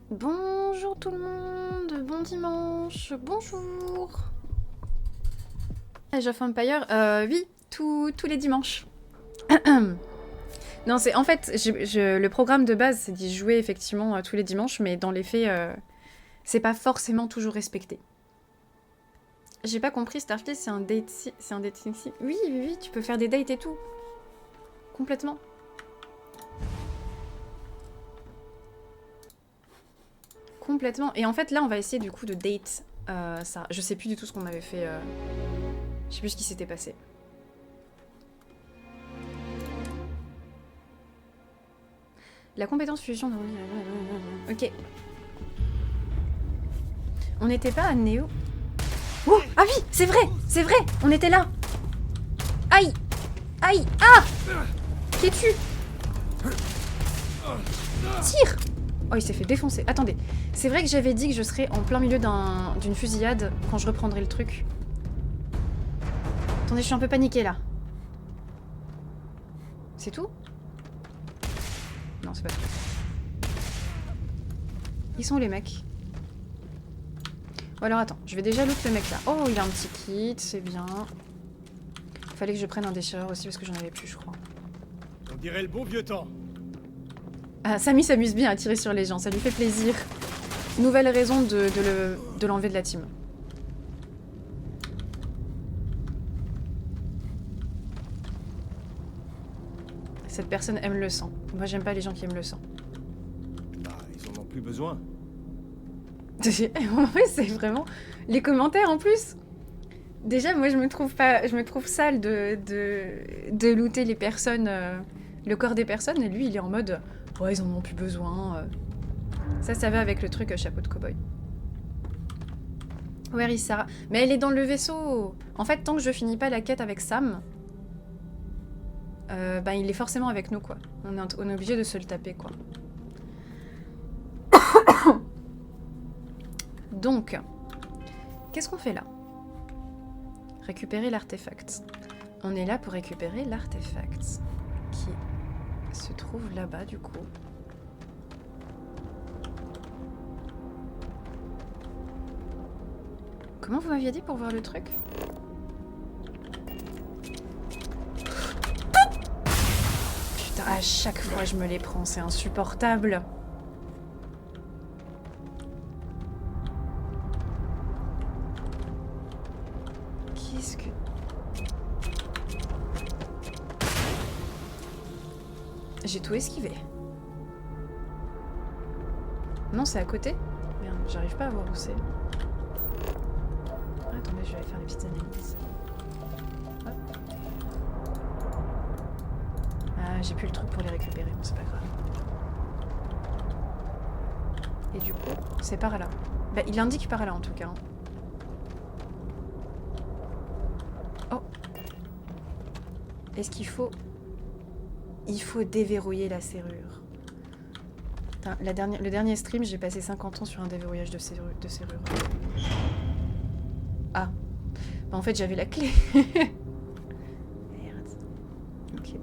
Bonjour tout le monde, bon dimanche, bonjour. Age of Empire, oui, tous les dimanches. Non, c'est en fait, le programme de base, c'est d'y jouer effectivement tous les dimanches, mais dans les faits, c'est pas forcément toujours respecté. J'ai pas compris, Starfleet, c'est un dating sim. Oui, oui, oui, tu peux faire des dates et tout. Complètement. Complètement. Et en fait, là, on va essayer du coup de date ça. Je sais plus du tout ce qu'on avait fait. Je sais plus ce qui s'était passé. La compétence fusion... Ok. On n'était pas à Néo. Oh, ah oui, c'est vrai, on était là. Aïe, aïe, ah. Qui es-tu? Tire. Oh, il s'est fait défoncer. Attendez, c'est vrai que j'avais dit que je serais en plein milieu d'une fusillade quand je reprendrai le truc. Attendez, je suis un peu paniquée là. C'est tout? Non, c'est pas tout. Ils sont où les mecs? Bon alors attends, je vais déjà loot le mec là. Oh, il a un petit kit, c'est bien. Fallait que je prenne un déchireur aussi parce que j'en avais plus, je crois. On dirait le bon vieux temps. Ah, Samy s'amuse bien à tirer sur les gens, ça lui fait plaisir. Nouvelle raison de l'enlever de la team. Cette personne aime le sang. Moi, j'aime pas les gens qui aiment le sang. Bah, ils en ont plus besoin. En fait, c'est vraiment... Les commentaires, en plus. Déjà, moi, je me trouve sale de looter les personnes... le corps des personnes, et lui, il est en mode... Ouais, ils en ont plus besoin. Ça va avec le truc chapeau de cow-boy. Where is Sarah? Mais elle est dans le vaisseau. En fait, tant que je finis pas la quête avec Sam... ben, il est forcément avec nous, quoi. On est obligé de se le taper, quoi. Donc, qu'est-ce qu'on fait là? Récupérer l'artefact. On est là pour récupérer l'artefact. Qui se trouve là-bas, du coup. Comment vous m'aviez dit pour voir le truc? Putain, à chaque fois je me les prends, c'est insupportable. Qu'est-ce que... J'ai tout esquivé. Non, c'est à côté? Merde, j'arrive pas à voir où c'est. Attendez, je vais aller faire les petites analyses. Hop. Ah, j'ai plus le truc pour les récupérer, mais c'est pas grave. Et du coup, c'est par là. Bah, il indique par là en tout cas. Oh. Est-ce qu'il faut... Il faut déverrouiller la serrure. Putain, le dernier stream, j'ai passé 50 ans sur un déverrouillage de serrure. Ah. Bah, en fait, j'avais la clé. Merde. Ok.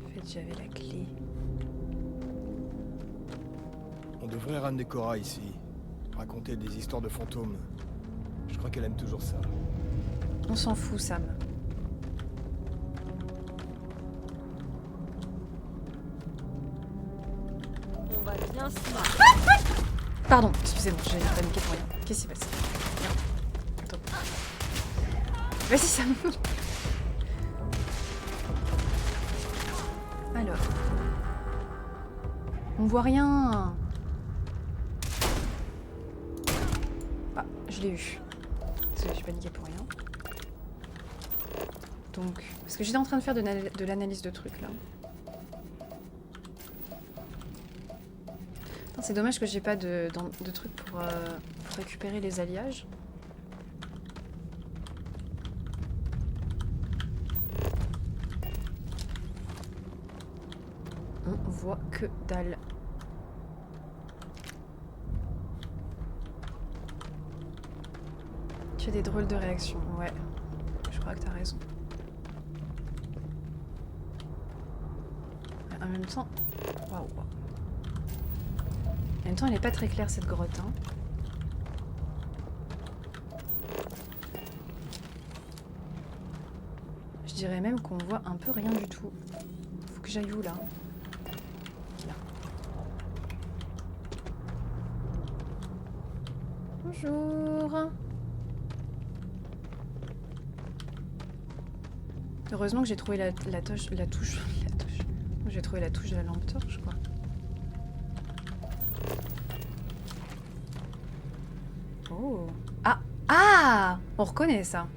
En fait, j'avais la clé. On devrait ramener Cora ici. Raconter des histoires de fantômes. Je crois qu'elle aime toujours ça. On s'en fout, Sam. On va bien se marrer. Pardon, excusez-moi, j'ai paniqué pour rien. Qu'est-ce qui se passe? Merde. Attends. Vas-y, Sam. Alors. On voit rien. Ah, je l'ai eu. Désolée, j'ai paniqué pour rien. Donc, parce que j'étais en train de faire de l'analyse de trucs là. C'est dommage que j'ai pas de trucs pour récupérer les alliages. On voit que dalle. Tu as des drôles de réactions, ouais. Je crois que t'as raison. en même temps... Waouh. En même temps, elle est pas très claire cette grotte. Hein. Je dirais même qu'on voit un peu rien du tout. Faut que j'aille où là? Là. Bonjour. Heureusement que j'ai trouvé la touche. J'ai trouvé la touche de la lampe torche, quoi. Oh. Ah! Ah! On reconnaît ça.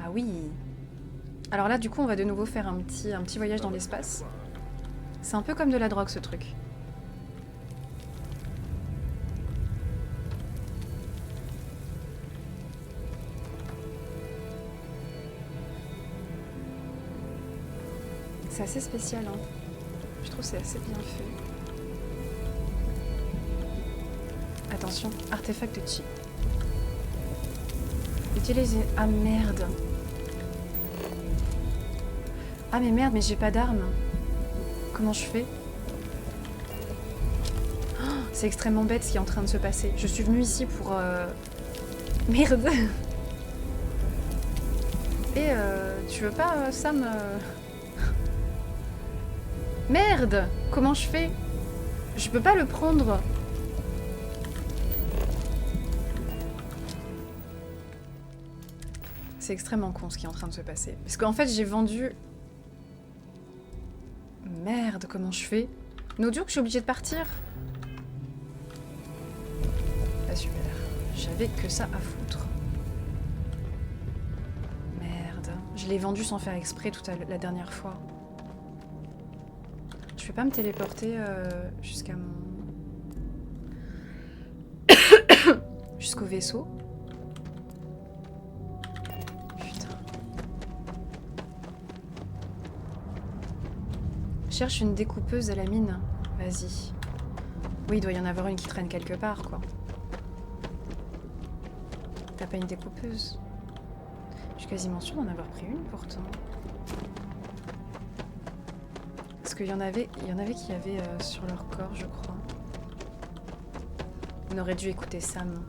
Ah oui. Alors là, du coup, on va de nouveau faire un petit voyage dans l'espace. C'est un peu comme de la drogue, ce truc. C'est assez spécial, hein. Je trouve que c'est assez bien fait. Attention, artefact de chi. Utilisez... Ah merde. Ah mais merde, mais j'ai pas d'arme. Comment je fais? Oh, c'est extrêmement bête ce qui est en train de se passer. Je suis venue ici pour... Merde. Et tu veux pas, Sam Merde! Comment je fais? Je peux pas le prendre. C'est extrêmement con ce qui est en train de se passer. Parce qu'en fait, j'ai vendu... Merde, comment je fais? Nodio que je suis obligée de partir? Ah super. J'avais que ça à foutre. Merde. Je l'ai vendu sans faire exprès la dernière fois. Je vais pas me téléporter jusqu'à mon... jusqu'au vaisseau. Putain. Cherche une découpeuse à la mine. Vas-y. Oui, il doit y en avoir une qui traîne quelque part, quoi. T'as pas une découpeuse? Je suis quasiment sûre d'en avoir pris une, pourtant. Parce qu'il y en avait qui avaient sur leur corps, je crois. On aurait dû écouter Sam.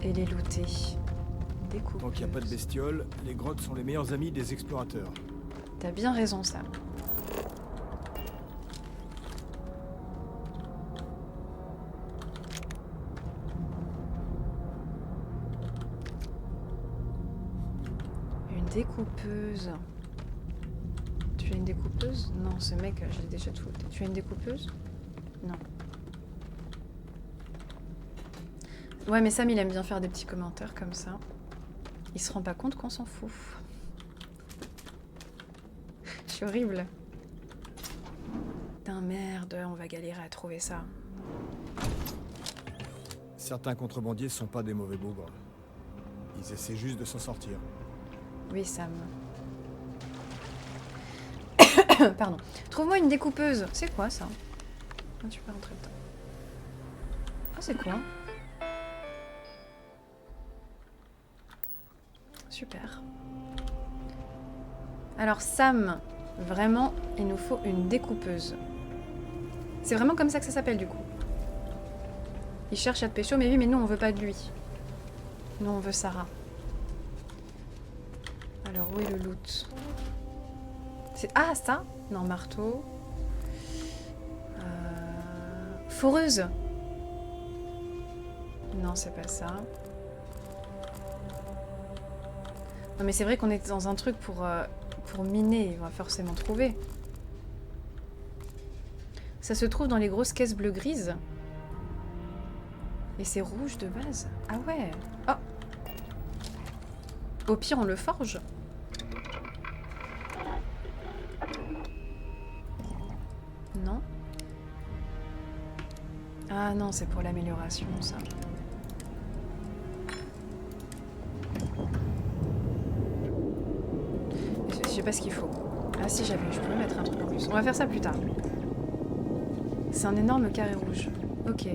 Et les looter. Découpeuse. Tant qu'il n'y a pas de bestioles, les grottes sont les meilleurs amis des explorateurs. T'as bien raison, Sam. Une découpeuse. Tu as une découpeuse? Non, ce mec, je l'ai déjà tout. Tu as une découpeuse? Non. Ouais, mais Sam, il aime bien faire des petits commentaires comme ça. Il se rend pas compte qu'on s'en fout. Je suis horrible. Putain, merde, on va galérer à trouver ça. Certains contrebandiers sont pas des mauvais bougres. Ils essaient juste de s'en sortir. Oui, Sam. Pardon. Trouve-moi une découpeuse. C'est quoi ça? Ah, tu peux rentrer dedans. Ah, c'est quoi? Super. Alors, Sam, vraiment, il nous faut une découpeuse. C'est vraiment comme ça que ça s'appelle, du coup. Il cherche à te pécho, mais oui, mais nous, on veut pas de lui. Nous, on veut Sarah. Alors, où est le loot? Ah, ça? Non, marteau. Foreuse. Non, c'est pas ça. Non, mais c'est vrai qu'on est dans un truc pour miner. On va forcément trouver. Ça se trouve dans les grosses caisses bleu-grises. Et c'est rouge de base. Ah ouais. Oh. Au pire, on le forge. Non. Ah non, c'est pour l'amélioration, ça. Je sais pas ce qu'il faut. Ah si, je peux mettre un truc en plus. On va faire ça plus tard. C'est un énorme carré rouge. Ok.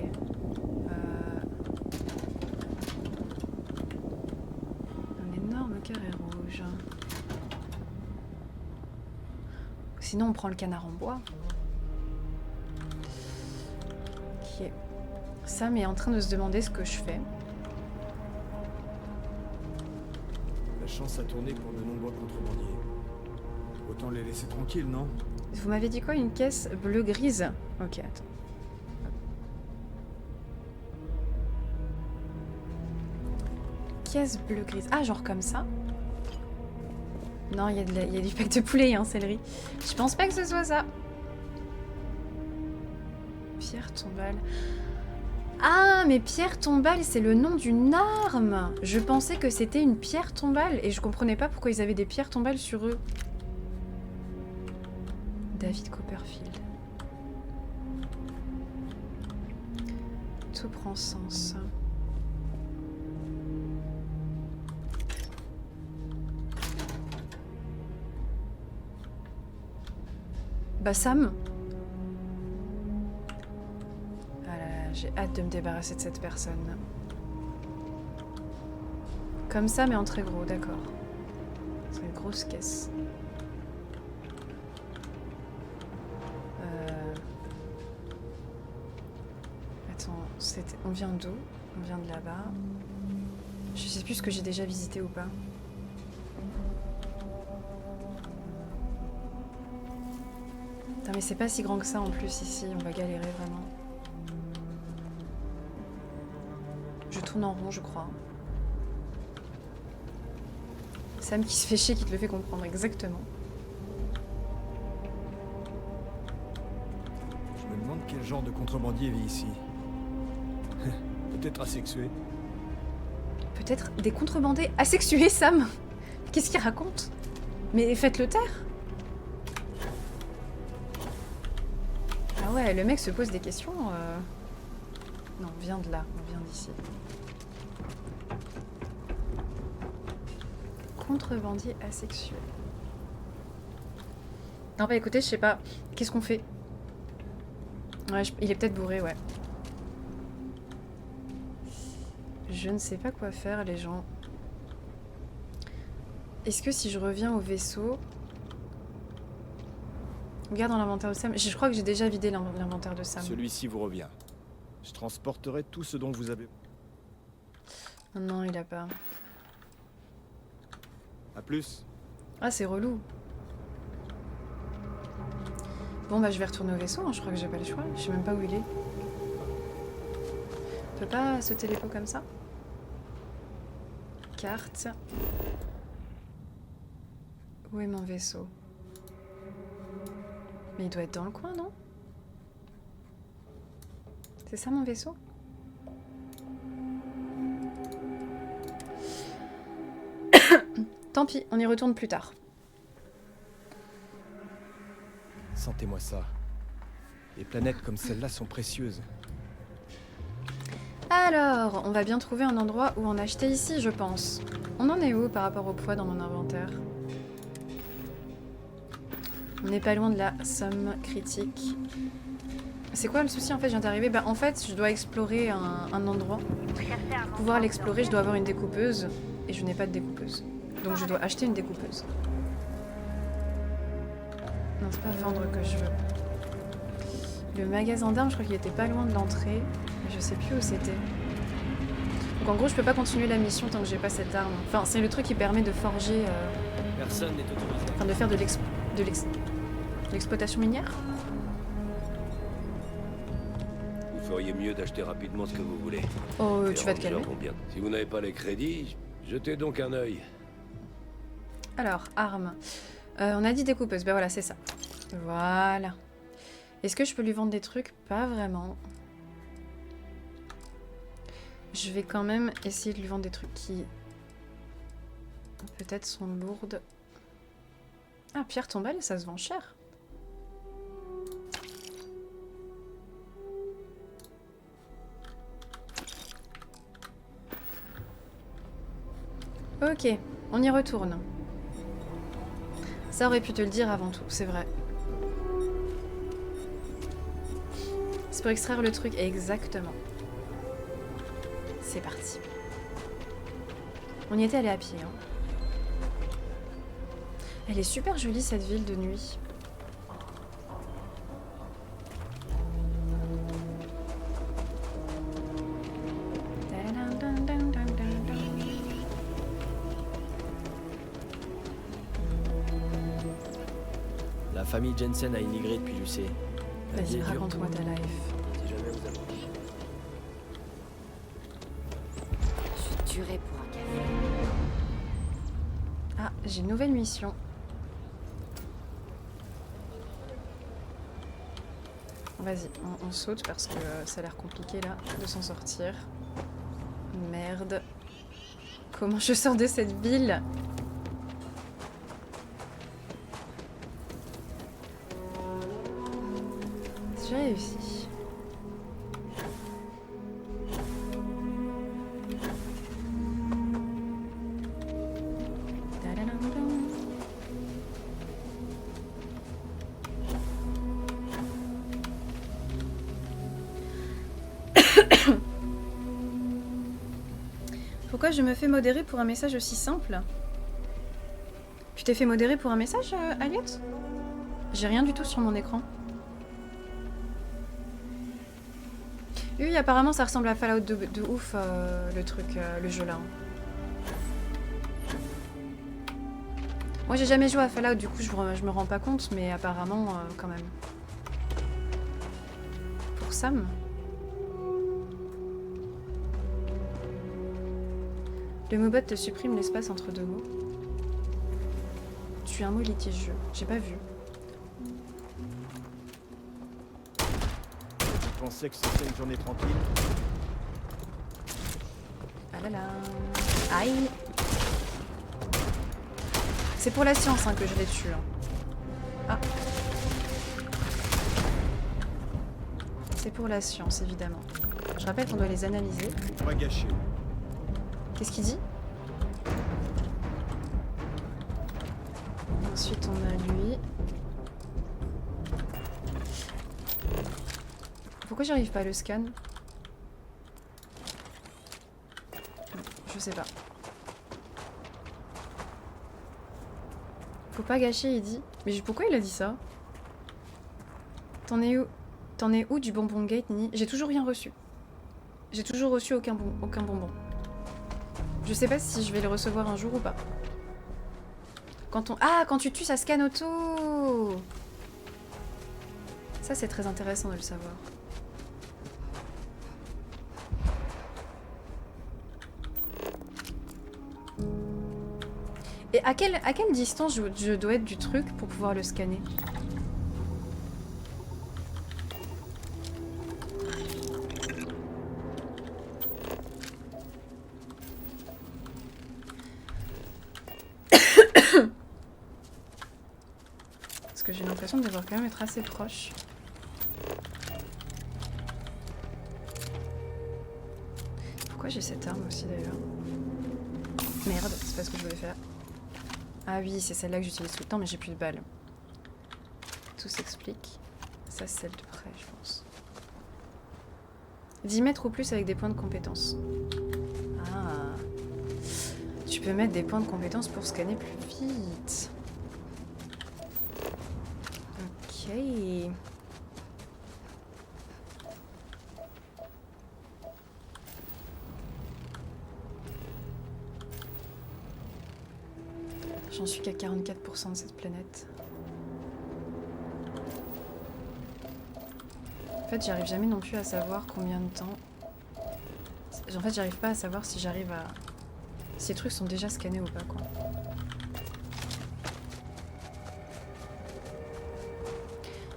Un énorme carré rouge. Sinon, on prend le canard en bois. Ok. Sam est en train de se demander ce que je fais. La chance a tourné pour de nombreux contrebandiers. Autant les laisser tranquilles, non? Vous m'avez dit quoi? Une caisse bleu-grise? Ok, attends. Caisse bleu-grise. Ah, genre comme ça? Non, il y a du pack de poulet, hein, céleri. Je pense pas que ce soit ça. Pierre tombale. Ah, mais pierre tombale, c'est le nom d'une arme. Je pensais que c'était une pierre tombale et je comprenais pas pourquoi ils avaient des pierres tombales sur eux. David Copperfield. Tout prend sens. Bah Sam. Ah là là, j'ai hâte de me débarrasser de cette personne. Comme ça, mais en très gros, d'accord. C'est une grosse caisse. Attends, on vient d'où? On vient de là-bas. Je sais plus ce que j'ai déjà visité ou pas. Putain, mais c'est pas si grand que ça en plus ici, on va galérer vraiment. Je tourne en rond, je crois. Sam qui se fait chier, qui te le fait comprendre exactement. Je me demande quel genre de contrebandier vit ici. Peut-être asexué. Peut-être des contrebandiers asexués, Sam. Qu'est-ce qu'il raconte? Mais faites-le taire. Ah ouais, le mec se pose des questions. Non, on vient de là, on vient d'ici. Contrebandier asexuel. Non, bah écoutez, je sais pas. Qu'est-ce qu'on fait? Ouais, il est peut-être bourré, ouais. Je ne sais pas quoi faire, les gens. Est-ce que si je reviens au vaisseau... Regarde dans l'inventaire de Sam. Je crois que j'ai déjà vidé l'inventaire de Sam. Celui-ci vous revient. Je transporterai tout ce dont vous avez... Non, il a pas. A plus. Ah, c'est relou. Bon, bah je vais retourner au vaisseau, hein. Je crois que j'ai pas le choix. Je sais même pas où il est. On peut pas se télépo comme ça? Carte. Où est mon vaisseau? Mais il doit être dans le coin, non? C'est ça mon vaisseau? Tant pis, on y retourne plus tard. Sentez-moi ça. Les planètes comme celle-là sont précieuses. Alors, on va bien trouver un endroit où en acheter ici, je pense. On en est où par rapport au poids dans mon inventaire? On n'est pas loin de la somme critique. C'est quoi le souci en fait? Je viens d'arriver. Bah en fait, je dois explorer un endroit. Pour pouvoir l'explorer, je dois avoir une découpeuse. Et je n'ai pas de découpeuse. Donc je dois acheter une découpeuse. Non, c'est pas vendre que je veux. Le magasin d'armes, je crois qu'il était pas loin de l'entrée. Mais je sais plus où c'était. Donc en gros, je peux pas continuer la mission tant que j'ai pas cette arme. Enfin, c'est le truc qui permet de forger... Personne n'est autorisé. Enfin, de faire de l'exploitation minière. Vous feriez mieux d'acheter rapidement ce que vous voulez. Oh, Les tu vas te calmer. rangeurs vont bien. Si vous n'avez pas les crédits, jetez donc un œil. Alors, armes. On a dit découpeuse. Ben voilà, c'est ça. Voilà. Est-ce que je peux lui vendre des trucs? Pas vraiment. Je vais quand même essayer de lui vendre des trucs qui... peut-être sont lourdes. Ah, pierre tombale, ça se vend cher. Ok, on y retourne. Ça aurait pu te le dire avant tout, c'est vrai. C'est pour extraire le truc, exactement. C'est parti. On y était allé à pied, hein. Elle est super jolie cette ville de nuit. La famille Jensen a immigré depuis l'UC. La vie Vas-y, est dure. raconte-moi ta life. Si jamais vous avez... Je tuerais pour un café. Ah, j'ai une nouvelle mission. Vas-y, on saute parce que ça a l'air compliqué là de s'en sortir. Merde. Comment je sors de cette ville? J'ai réussi. Tadadam. Pourquoi je me fais modérer pour un message aussi simple? Tu t'es fait modérer pour un message, Elliot? J'ai rien du tout sur mon écran. Oui, apparemment ça ressemble à Fallout de ouf, le truc, le jeu là. Moi j'ai jamais joué à Fallout, du coup je me rends pas compte, mais apparemment quand même. Pour Sam. Le mobot te supprime l'espace entre deux mots. Tu es un mot litigieux. J'ai pas vu. Je pensais que c'était une journée tranquille. Ah là là. Aïe. C'est pour la science hein, que je les tue. Hein. Ah. C'est pour la science, évidemment. Je rappelle qu'on doit les analyser. Pas gâché. Qu'est-ce qu'il dit? Ensuite, on a lui. Pourquoi j'arrive pas à le scan? Je sais pas. Faut pas gâcher, il dit. Mais pourquoi il a dit ça? T'en es où? T'en es où du bonbon gate, Nini? J'ai toujours rien reçu. J'ai toujours reçu aucun bonbon. Je sais pas si je vais le recevoir un jour ou pas. Quand tu tues, ça scanne auto. Ça, c'est très intéressant de le savoir. Et à quelle distance je dois être du truc pour pouvoir le scanner? Parce que j'ai l'impression de devoir quand même être assez proche. Pourquoi j'ai cette arme aussi d'ailleurs? Merde, c'est pas ce que je voulais faire. Ah oui, c'est celle-là que j'utilise tout le temps, mais j'ai plus de balles. Tout s'explique. Ça, c'est celle de près, je pense. 10 mètres ou plus avec des points de compétence. Ah. Tu peux mettre des points de compétence pour scanner plus vite. Ok. J'en suis qu'à 44% de cette planète. En fait, j'arrive jamais non plus à savoir combien de temps... En fait, j'arrive pas à savoir si j'arrive à... Si les trucs sont déjà scannés ou pas, quoi.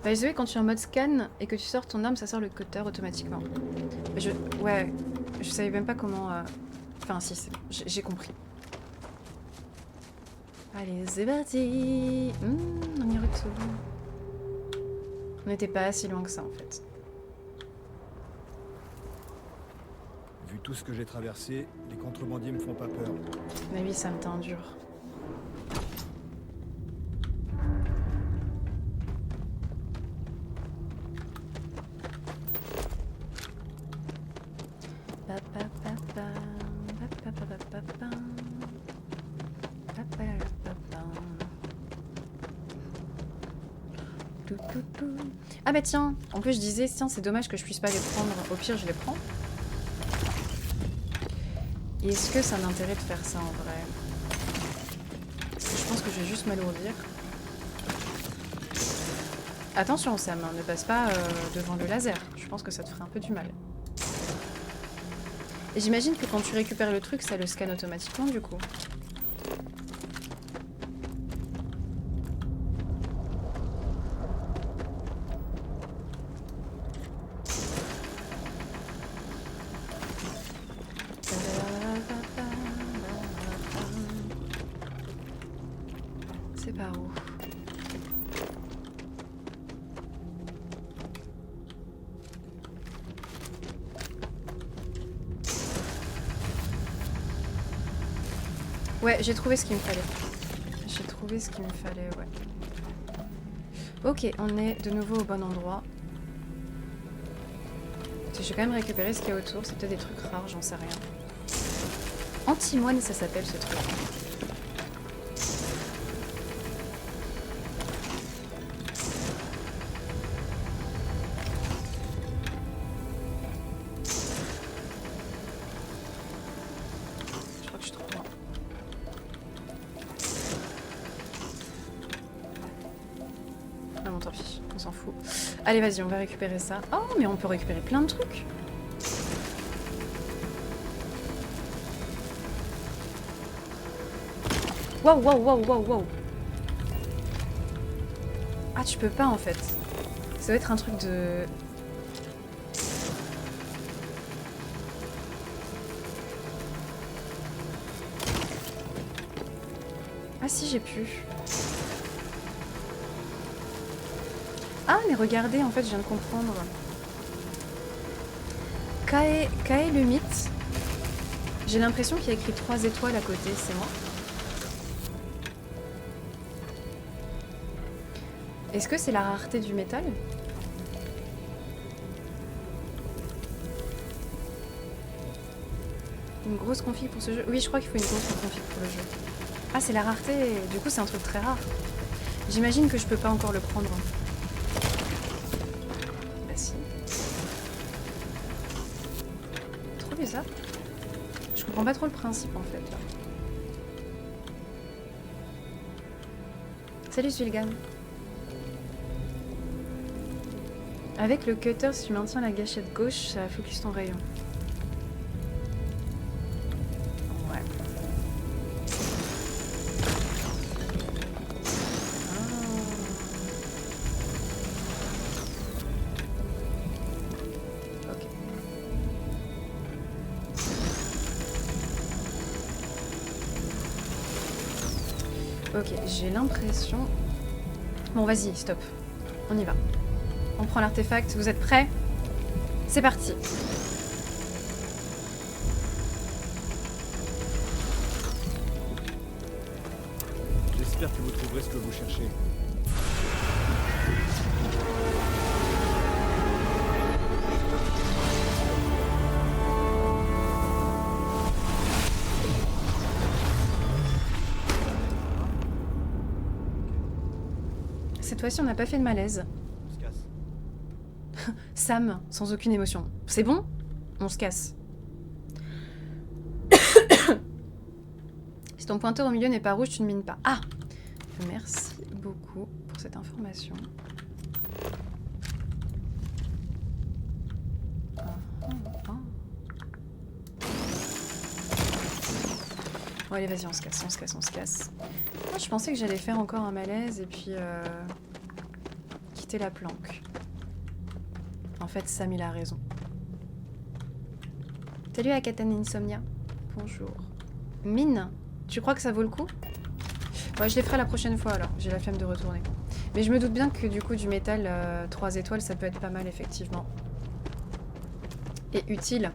By the way, quand tu es en mode scan et que tu sors ton arme, ça sort le cutter automatiquement. Ouais, je savais même pas comment... Enfin, si, c'est bon, j'ai compris. Allez, c'est parti. On y retourne. On n'était pas si loin que ça, en fait. Vu tout ce que j'ai traversé, les contrebandiers me font pas peur. Mais oui, ça me tend dur. Ah bah tiens, en plus je disais, tiens c'est dommage que je puisse pas les prendre, au pire je les prends. Et est-ce que ça a un intérêt de faire ça en vrai? Parce que je pense que je vais juste m'alourdir. Attention Sam, hein, ne passe pas devant le laser. Je pense que ça te ferait un peu du mal. Et j'imagine que quand tu récupères le truc, ça le scanne automatiquement du coup. C'est par où? Ouais, j'ai trouvé ce qu'il me fallait. J'ai trouvé ce qu'il me fallait, ouais. Ok, on est de nouveau au bon endroit. Je vais quand même récupérer ce qu'il y a autour. C'est peut-être des trucs rares, j'en sais rien. Antimoine, ça s'appelle ce truc. Je crois que je suis trop loin. Ah bon, tant pis, on s'en fout. Allez, vas-y, on va récupérer ça. Oh, mais on peut récupérer plein de trucs. Waouh, waouh, waouh, waouh, waouh. Ah, tu peux pas en fait. Ça doit être un truc de... Ah si, j'ai pu. Ah, mais regardez, en fait, je viens de comprendre. Kae le mythe. J'ai l'impression qu'il y a écrit 3 étoiles à côté, c'est moi. Est-ce que c'est la rareté du métal? Une grosse config pour ce jeu? Oui, je crois qu'il faut une grosse config pour le jeu. Ah, c'est la rareté. Du coup, c'est un truc très rare. J'imagine que je peux pas encore le prendre. Bah si. Trop bizarre. Je comprends pas trop le principe en fait là. Salut Zulgan. Avec le cutter, si tu maintiens la gâchette gauche, ça focus ton rayon. Ouais. Ah. Ok. Ok, j'ai l'impression... Bon, vas-y, stop. On y va. On prend l'artefact, vous êtes prêts? C'est parti. J'espère que vous trouverez ce que vous cherchez. Cette fois-ci, on n'a pas fait de malaise. On se casse. Sam, sans aucune émotion. C'est bon? On se casse. Si ton pointeur au milieu n'est pas rouge, tu ne mines pas. Ah! Merci beaucoup pour cette information. Bon, allez, vas-y, on se casse, on se casse, on se casse. Moi, je pensais que j'allais faire encore un malaise et puis quitter la planque. En fait, Sam, il a raison. Salut Akatan Insomnia. Bonjour. Mine, tu crois que ça vaut le coup? Ouais, je les ferai la prochaine fois alors. J'ai la flemme de retourner. Mais je me doute bien que du coup, du métal 3 étoiles, ça peut être pas mal, effectivement. Et utile.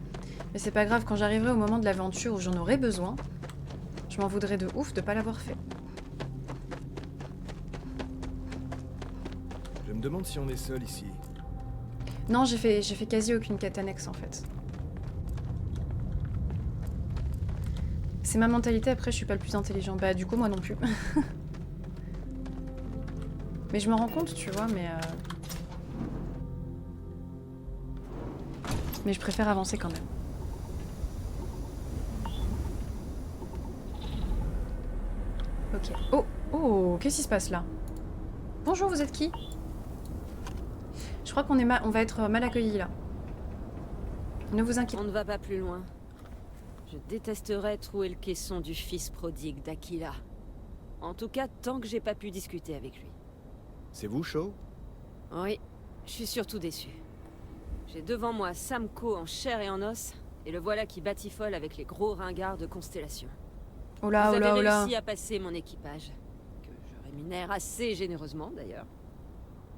Mais c'est pas grave, quand j'arriverai au moment de l'aventure où j'en aurai besoin, je m'en voudrais de ouf de pas l'avoir fait. Je me demande si on est seul ici. Non, j'ai fait quasi aucune quête annexe en fait. C'est ma mentalité, après je suis pas le plus intelligent. Bah du coup moi non plus. Mais je me rends compte, tu vois, mais je préfère avancer quand même. Ok. Oh, oh, qu'est-ce qui se passe là? Bonjour, vous êtes qui? Je crois qu'on on va être mal accueillis là. Ne vous inquiétez On ne va pas plus loin. Je détesterais trouver le caisson du fils prodigue d'Aquila. En tout cas, tant que j'ai pas pu discuter avec lui. C'est vous, Shaw? Oui, je suis surtout déçu. J'ai devant moi Samco en chair et en os, et le voilà qui batifole avec les gros ringards de Constellation. Oh là, Vous oh là, avez oh là. réussi à passer mon équipage, que je rémunère assez généreusement d'ailleurs.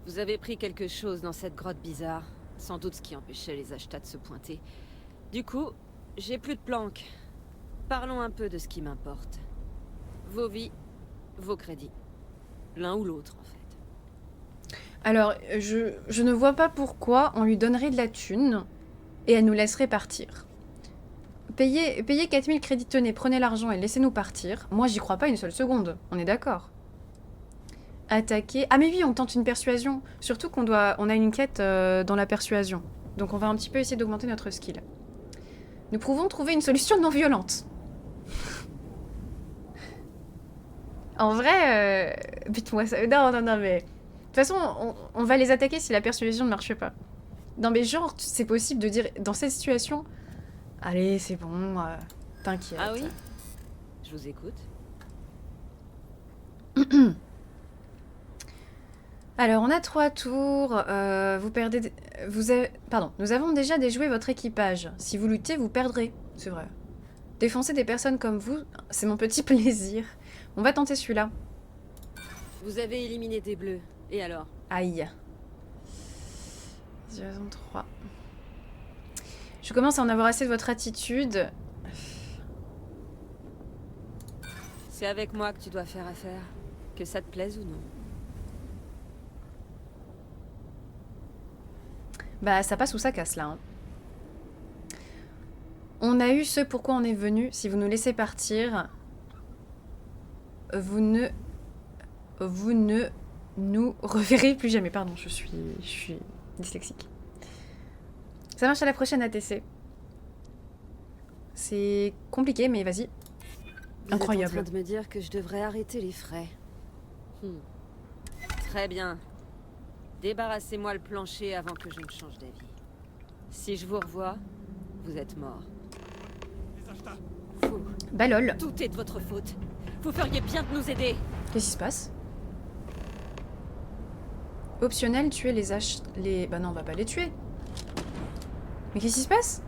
Vous avez pris quelque chose dans cette grotte bizarre, sans doute ce qui empêchait les Ashtas de se pointer. Du coup, j'ai plus de planques. Parlons un peu de ce qui m'importe. Vos vies, vos crédits. L'un ou l'autre en fait. Alors, je ne vois pas pourquoi on lui donnerait de la thune et elle nous laisserait partir. Payez 4000 crédits, tenez, prenez l'argent et laissez-nous partir. Moi, j'y crois pas une seule seconde, on est d'accord. Attaquer... Ah mais oui, on tente une persuasion. Surtout on a une quête dans la persuasion. Donc on va un petit peu essayer d'augmenter notre skill. Nous pouvons trouver une solution non violente. En vrai, bute-moi ça. Non, mais... De toute façon, on va les attaquer si la persuasion ne marche pas. Non mais genre, c'est possible de dire, dans cette situation... Allez, c'est bon, t'inquiète. Ah oui? Je vous écoute. Alors, on a 3 tours. Vous perdez... Pardon. Nous avons déjà déjoué votre équipage. Si vous luttez, vous perdrez. C'est vrai. Défoncer des personnes comme vous, c'est mon petit plaisir. On va tenter celui-là. Vous avez éliminé des bleus. Et alors? Aïe. 3. Je commence à en avoir assez de votre attitude. C'est avec moi que tu dois faire affaire. Que ça te plaise ou non. Bah, ça passe ou ça casse, là. Hein. On a eu ce pourquoi on est venu. Si vous nous laissez partir, vous ne nous reverrez plus jamais. Pardon, je suis dyslexique. Ça marche à la prochaine ATC. C'est compliqué, mais vas-y. Incroyable. Vous êtes en train de me dire que je devrais arrêter les frais. Très bien. Débarrassez-moi le plancher avant que je ne change d'avis. Si je vous revois, vous êtes mort. Fou. Bah lol. Tout est de votre faute. Vous feriez bien de nous aider. Qu'est-ce qui se passe? Optionnel, tuer les... Bah non, on va pas les tuer. Mais qu'est-ce qui se passe?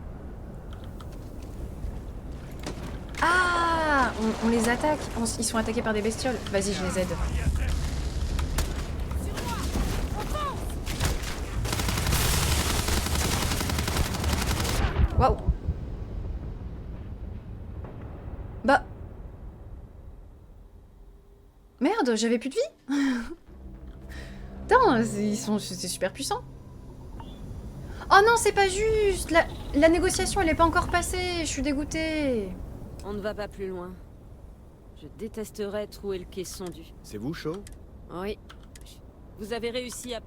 Ah, on les attaque. Ils sont attaqués par des bestioles. Vas-y, je les aide. Waouh. Bah. Merde, j'avais plus de vie. Putain, c'est super puissant. Oh non, c'est pas juste. La négociation, elle est pas encore passée. Je suis dégoûtée. On ne va pas plus loin. Je détesterais trouver le caisson du... C'est vous, Shaw? Oui. Vous avez réussi à...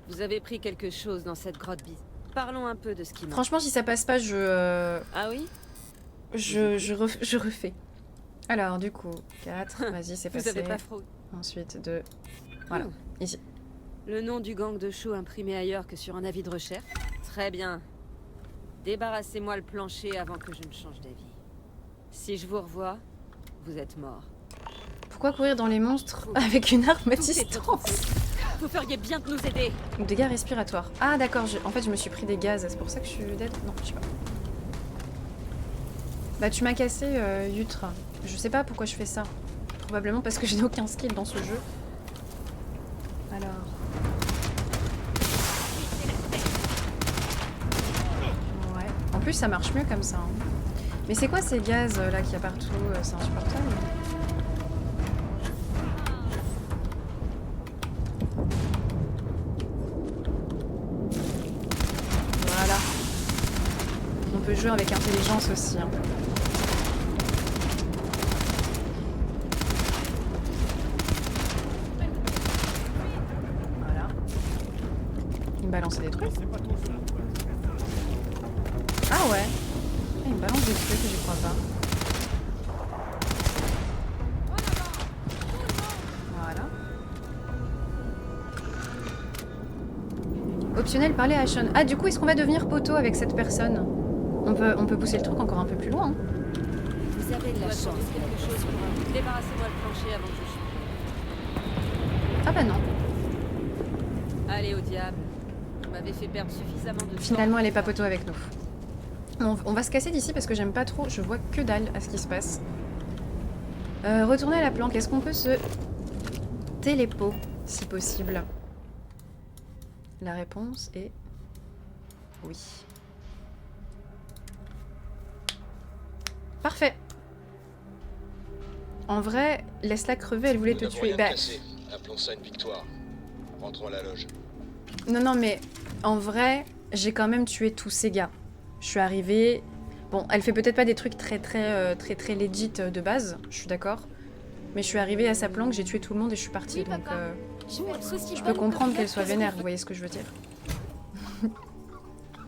Vous avez pris quelque chose dans cette grotte bise. Parlons un peu de ce qui manque. Franchement, si ça passe pas, Ah oui? je refais. Alors, du coup, 4. Vas-y, c'est Vous passé. avez pas fraude. Ensuite, 2. Voilà, ici. Le nom du gang de show imprimé ailleurs que sur un avis de recherche. Très bien. Débarrassez-moi le plancher avant que je ne change d'avis. Si je vous revois, vous êtes mort. Pourquoi courir dans les monstres avec une arme à Tout est de votre distance? faute. Vous feriez bien de nous aider. Dégâts respiratoires. Ah d'accord, en fait je me suis pris des gaz, c'est pour ça que je suis dead. Non, je sais pas. Bah tu m'as cassé, Yutre. Je sais pas pourquoi je fais ça. Probablement parce que je n'ai aucun skill dans ce jeu. Alors... Ouais. En plus ça marche mieux comme ça. Hein. Mais c'est quoi ces gaz là qu'il y a partout? C'est insupportable. Voilà. On peut jouer avec intelligence aussi. Hein. Voilà. Il me balançait des trucs. Ah ouais. Il me balance des trucs et j'y crois pas. Voilà. Optionnel, parler à Sean. Ah, du coup, est-ce qu'on va devenir poteau avec cette personne? On peut pousser le truc encore un peu plus loin. Hein. Vous avez de la chance. Quelque chose pour moi. Débarrassez-moi le plancher avant que je chute. Ah bah non. Allez au diable. Vous m'avez fait perdre suffisamment de temps. Finalement, elle est pas poteau avec nous. On va se casser d'ici parce que j'aime pas trop. Je vois que dalle à ce qui se passe. Retourner à la planque. Est-ce qu'on peut se télépo, si possible? La réponse est oui. Parfait. En vrai, laisse-la crever, elle voulait te tuer. Bah, appelons ça une victoire. Rentrons à la loge. non, mais en vrai, j'ai quand même tué tous ces gars. Je suis arrivée... Bon, elle fait peut-être pas des trucs très legit de base, je suis d'accord. Mais je suis arrivée à sa planque, j'ai tué tout le monde et je suis partie. Oui, donc je peux comprendre qu'elle soit vénère, vous voyez ce que je veux dire.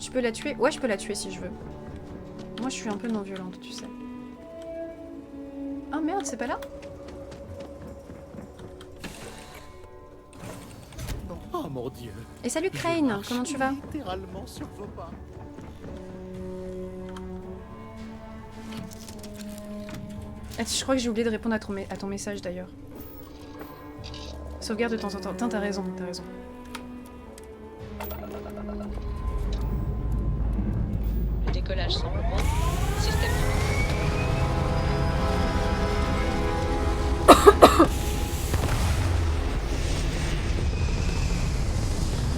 Tu peux la tuer? Ouais, je peux la tuer si je veux. Moi, je suis un peu non-violente, tu sais. Ah merde, c'est pas là? Bon. Oh mon dieu. Et salut Crane, comment tu vas? Littéralement sur vos pas. Ah, je crois que j'ai oublié de répondre à ton message d'ailleurs. Sauvegarde de temps en temps. Putain, t'as raison, t'as raison. Le décollage semble bon. Système.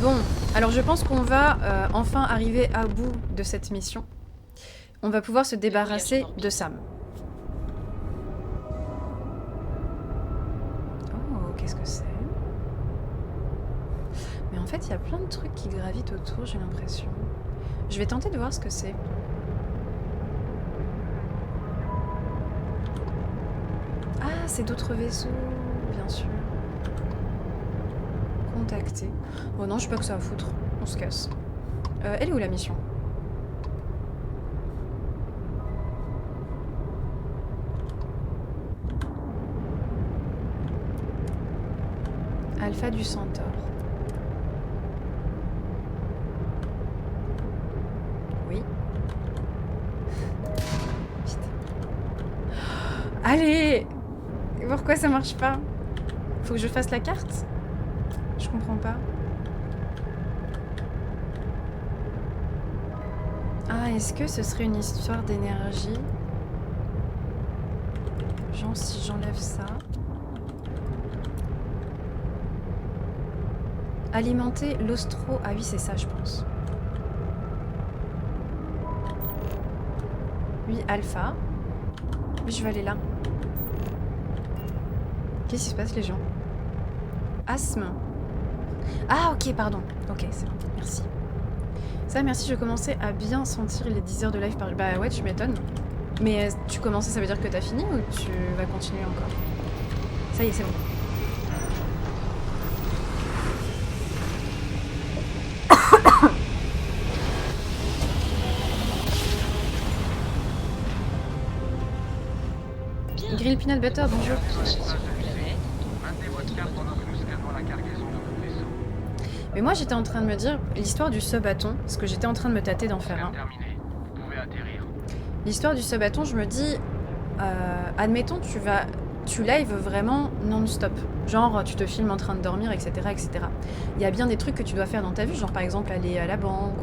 Bon, alors je pense qu'on va enfin arriver à bout de cette mission. On va pouvoir se débarrasser de Sam. Oh, qu'est-ce que c'est? Mais en fait, il y a plein de trucs qui gravitent autour, j'ai l'impression. Je vais tenter de voir ce que c'est. Ah, c'est d'autres vaisseaux, bien sûr. Contacter. Oh non, je sais pas que ça à foutre. On se casse. Elle est où la mission? Alpha du Centaure. Oui. Putain. Allez! Pourquoi ça marche pas? Faut que je fasse la carte? Je comprends pas. Ah, est-ce que ce serait une histoire d'énergie? Genre si j'enlève ça... Alimenter l'ostro... Ah oui, c'est ça, je pense. Oui, alpha. Oui, je vais aller là. Qu'est-ce qui se passe, les gens? Asthme. Ah, ok, pardon. Ok, c'est bon, merci. Ça, merci, je commençais à bien sentir les 10 heures de live par... Bah ouais, tu m'étonnes. Mais tu commençais, ça veut dire que t'as fini ou tu vas continuer encore? Ça y est, c'est bon. Grill Peanut Butter, bonjour. Mais moi j'étais en train de me dire l'histoire du subathon, parce que j'étais en train de me tâter d'en faire un. L'histoire du subathon, je me dis, admettons tu live vraiment non-stop. Genre tu te filmes en train de dormir, etc., etc. Il y a bien des trucs que tu dois faire dans ta vie, genre par exemple aller à la banque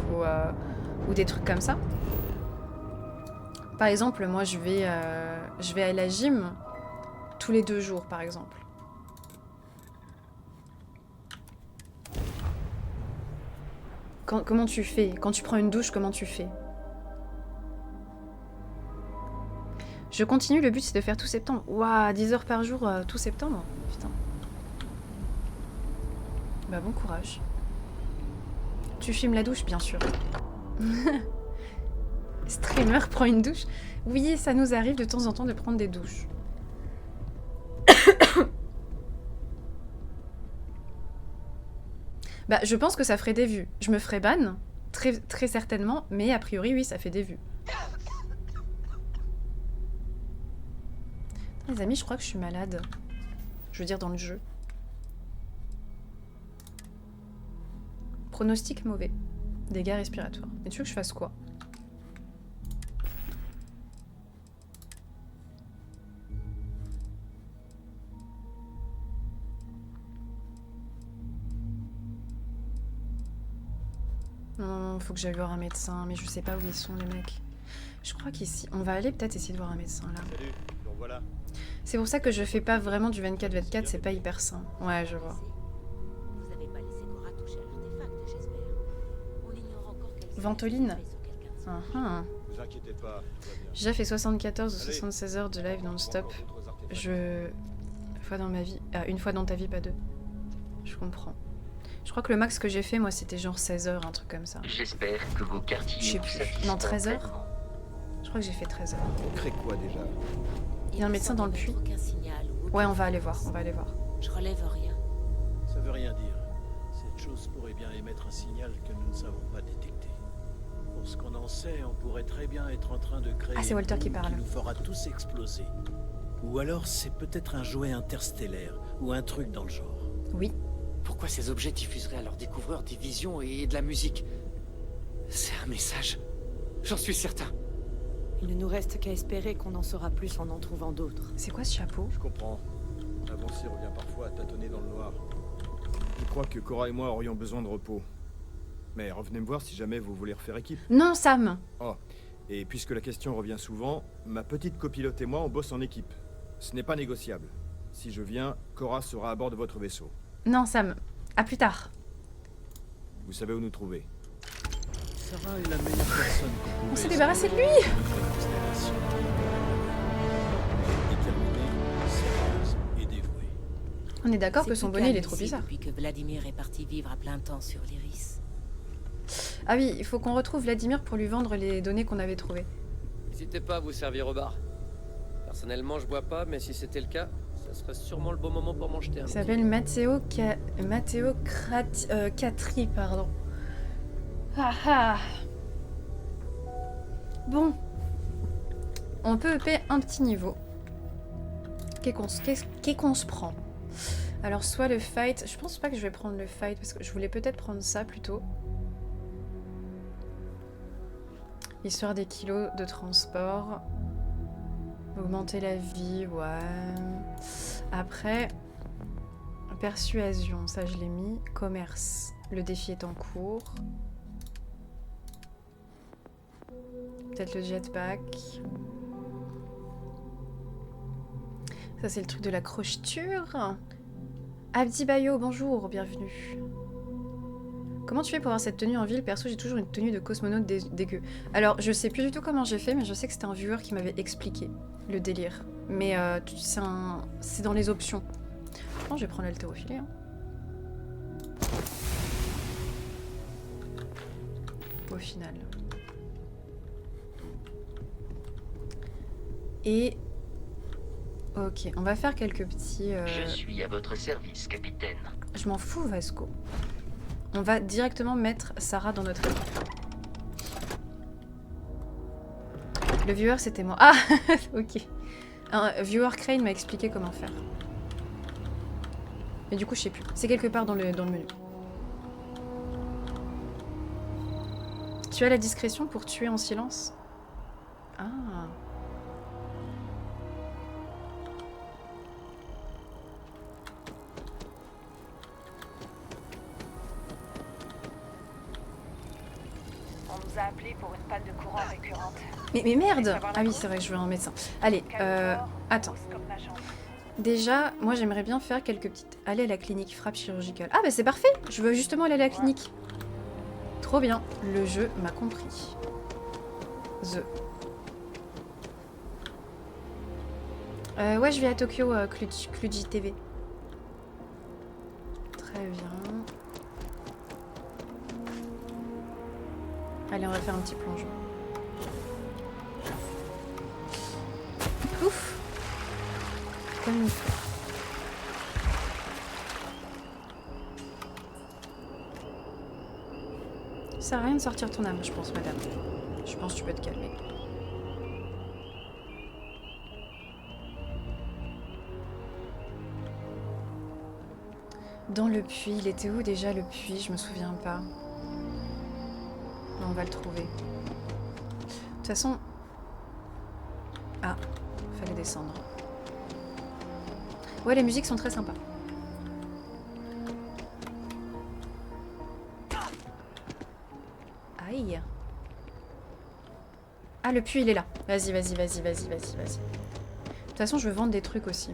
ou des trucs comme ça. Par exemple, moi je vais à la gym tous les 2 jours, par exemple. Comment tu fais? Quand tu prends une douche, comment tu fais? Je continue, le but c'est de faire tout septembre. Waouh, 10 heures par jour, tout septembre? Putain. Bah bon courage. Tu filmes la douche, bien sûr. Streamer prend une douche. Oui, ça nous arrive de temps en temps de prendre des douches. Bah, je pense que ça ferait des vues. Je me ferais ban, très certainement, mais a priori, oui, ça fait des vues. Les amis, je crois que je suis malade. Je veux dire, dans le jeu. Pronostic mauvais. Dégâts respiratoires. Mais tu veux que je fasse quoi? Non, faut que j'aille voir un médecin, mais je sais pas où ils sont les mecs. Je crois qu'ici... On va aller peut-être essayer de voir un médecin là. Salut, donc voilà. C'est pour ça que je fais pas vraiment du 24-24, c'est pas hyper sain. Ouais, je vois. Vous avez pas laissé Cora toucher à l'artefact, j'espère. On ignore encore qu'elle s'est Ventoline. retrouvée sur quelqu'un de son Ah, ah. Vous inquiétez pas, tout va bien. J'ai déjà fait 74 ou Allez. 76 heures de live On va non-stop. encore d'autres artefacts. Une fois dans ma vie... Ah, une fois dans ta vie, pas deux. Je comprends. Je crois que le max que j'ai fait, moi, c'était genre 16 heures, un truc comme ça. J'espère que vos quartiers Je sais vous plus. satisfont Non, 13 heures. pleinement. Je crois que j'ai fait 13 heures. On crée quoi déjà? Il y a un médecin dans le puits. Aucun signal ou aucune Ouais, on va aller trace. voir, on va aller voir. Je relève rien. Ça veut rien dire. Cette chose pourrait bien émettre un signal que nous ne savons pas détecter. Pour ce qu'on en sait, on pourrait très bien être en train de créer Ah, c'est Walter une qui bombe parle. qui nous fera tous exploser. Ou alors c'est peut-être un jouet interstellaire ou un truc dans le genre. Oui. Pourquoi ces objets diffuseraient à leurs découvreurs des visions et de la musique? C'est un message. J'en suis certain. Il ne nous reste qu'à espérer qu'on en saura plus en trouvant d'autres. C'est quoi ce chapeau? Je comprends. Avancer revient parfois à tâtonner dans le noir. Je crois que Cora et moi aurions besoin de repos. Mais revenez me voir si jamais vous voulez refaire équipe. Non, Sam! Oh, et puisque la question revient souvent, ma petite copilote et moi on bosse en équipe. Ce n'est pas négociable. Si je viens, Cora sera à bord de votre vaisseau. Non, Sam. À plus tard. Vous savez où nous trouver. Sarah est la meilleure personne qu'on On pouvait s'est débarrassé de lui! espérer dans cette constellation. Elle est déterminée, sérieuse et dévouée. On est d'accord que C'est son plus bonnet, il calme est trop ici bizarre. Depuis que Vladimir est parti vivre à plein temps sur l'Iris. Ah oui, il faut qu'on retrouve Vladimir pour lui vendre les données qu'on avait trouvées. N'hésitez pas à vous servir au bar. Personnellement, je bois pas, mais si c'était le cas, ça serait sûrement le bon moment pour m'en jeter un Il petit. s'appelle Matteo Catri, pardon. Ah ah. Bon. On peut EP un petit niveau. Qu'est-ce qu'on se prend? Alors, soit le fight... Je pense pas que je vais prendre le fight, parce que je voulais peut-être prendre ça plutôt. Histoire des kilos de transport. Augmenter la vie, ouais. Après, persuasion, ça je l'ai mis. Commerce, le défi est en cours. Peut-être le jetpack. Ça c'est le truc de la crocheture. Abdi Bayo, bonjour, bienvenue. Comment tu fais pour avoir cette tenue en ville? Perso, j'ai toujours une tenue de cosmonaute dégueu. Alors, je sais plus du tout comment j'ai fait, mais je sais que c'était un viewer qui m'avait expliqué le délire. Mais c'est dans les options. Je pense que je vais prendre l'haltérophilie. Hein. Au final. Et... Ok, on va faire quelques petits... Je suis à votre service, capitaine. Je m'en fous, Vasco. On va directement mettre Sarah dans notre équipe. Le viewer, c'était moi. Ah, ok. Un viewer Crane m'a expliqué comment faire. Mais du coup, je sais plus. C'est quelque part dans le menu. Tu as la discrétion pour tuer en silence? Ah. On nous a appelés pour une panne de courant récurrente. Mais merde! Ah oui, c'est vrai que je veux un médecin. Allez, attends. Déjà, moi j'aimerais bien faire quelques petites... Aller à la clinique, frappe chirurgicale. Ah bah c'est parfait! Je veux justement aller à la clinique. Trop bien. Le jeu m'a compris. Ouais, je vais à Tokyo, Cluji TV. Très bien. Allez, on va faire un petit plongeon. Ouf! Comme une... Ça sert à rien de sortir ton âme, je pense, madame. Je pense que tu peux te calmer. Dans le puits, il était où déjà le puits? Je me souviens pas. on va le trouver. De toute façon... Ah, fallait descendre. Ouais, les musiques sont très sympas. Aïe. Ah, le puits, il est là. Vas-y, vas-y, vas-y, vas-y, vas-y, vas-y. De toute façon, je veux vendre des trucs aussi.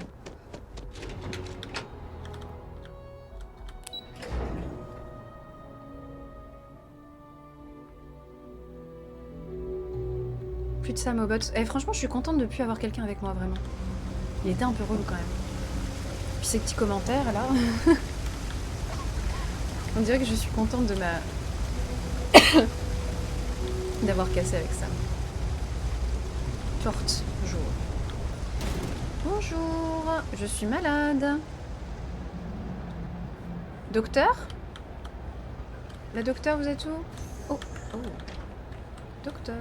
Plus de Sam au bot. Eh, franchement, je suis contente de ne plus avoir quelqu'un avec moi, vraiment. Il était un peu relou quand même. Puis ces petits commentaires, là. On dirait que je suis contente de ma... d'avoir cassé avec ça. Porte, bonjour. Bonjour, je suis malade. Docteur? La docteur, vous êtes où? Oh, oh. Docteur.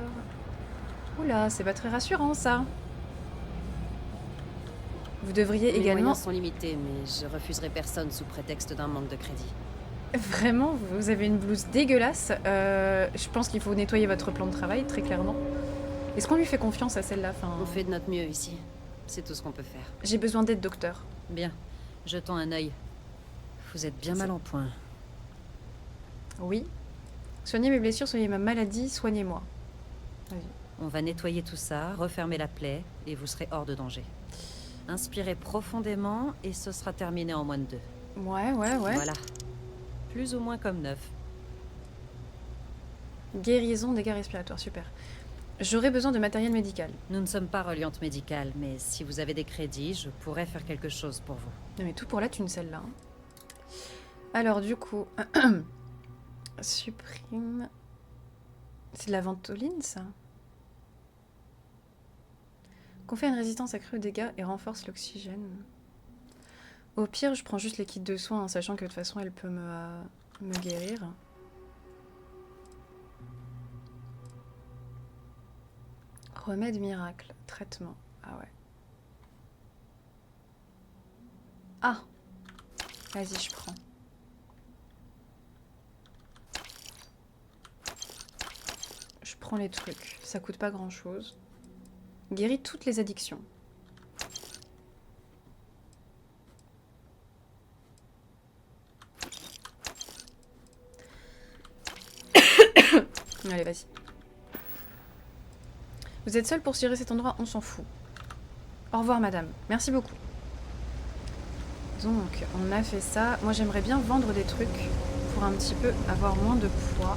Oula, c'est pas très rassurant, ça. Vous devriez Les également... moyens sont limités, mais je refuserai personne sous prétexte d'un manque de crédit. Vraiment, vous avez une blouse dégueulasse. Je pense qu'il faut nettoyer votre plan de travail, très clairement. Est-ce qu'on lui fait confiance à celle-là? On fait de notre mieux ici. C'est tout ce qu'on peut faire. J'ai besoin d'aide, docteur. Bien. Jetons un œil. Vous êtes bien mal en point. Oui. Soignez mes blessures, soignez ma maladie, soignez-moi. Vas-y. On va nettoyer tout ça, refermer la plaie, et vous serez hors de danger. Inspirez profondément, et ce sera terminé en moins de 2. Ouais. Voilà. Plus ou moins comme neuf. Guérison, dégâts respiratoires, super. J'aurais besoin de matériel médical. Nous ne sommes pas reliantes médicales, mais si vous avez des crédits, je pourrais faire quelque chose pour vous. Non mais tout pour la thune, celle-là. Hein. Alors du coup... Supprime... C'est de la ventoline, ça? Confère une résistance accrue aux dégâts et renforce l'oxygène. Au pire, je prends juste les kits de soins en sachant que de toute façon, elle peut me guérir. Remède miracle. Traitement. Ah ouais. Ah! Vas-y, je prends. Je prends les trucs. Ça coûte pas grand-chose. Guérit toutes les addictions. Allez, vas-y. Vous êtes seul pour gérer cet endroit, on s'en fout. Au revoir, madame. Merci beaucoup. Donc, on a fait ça. Moi, j'aimerais bien vendre des trucs pour un petit peu avoir moins de poids.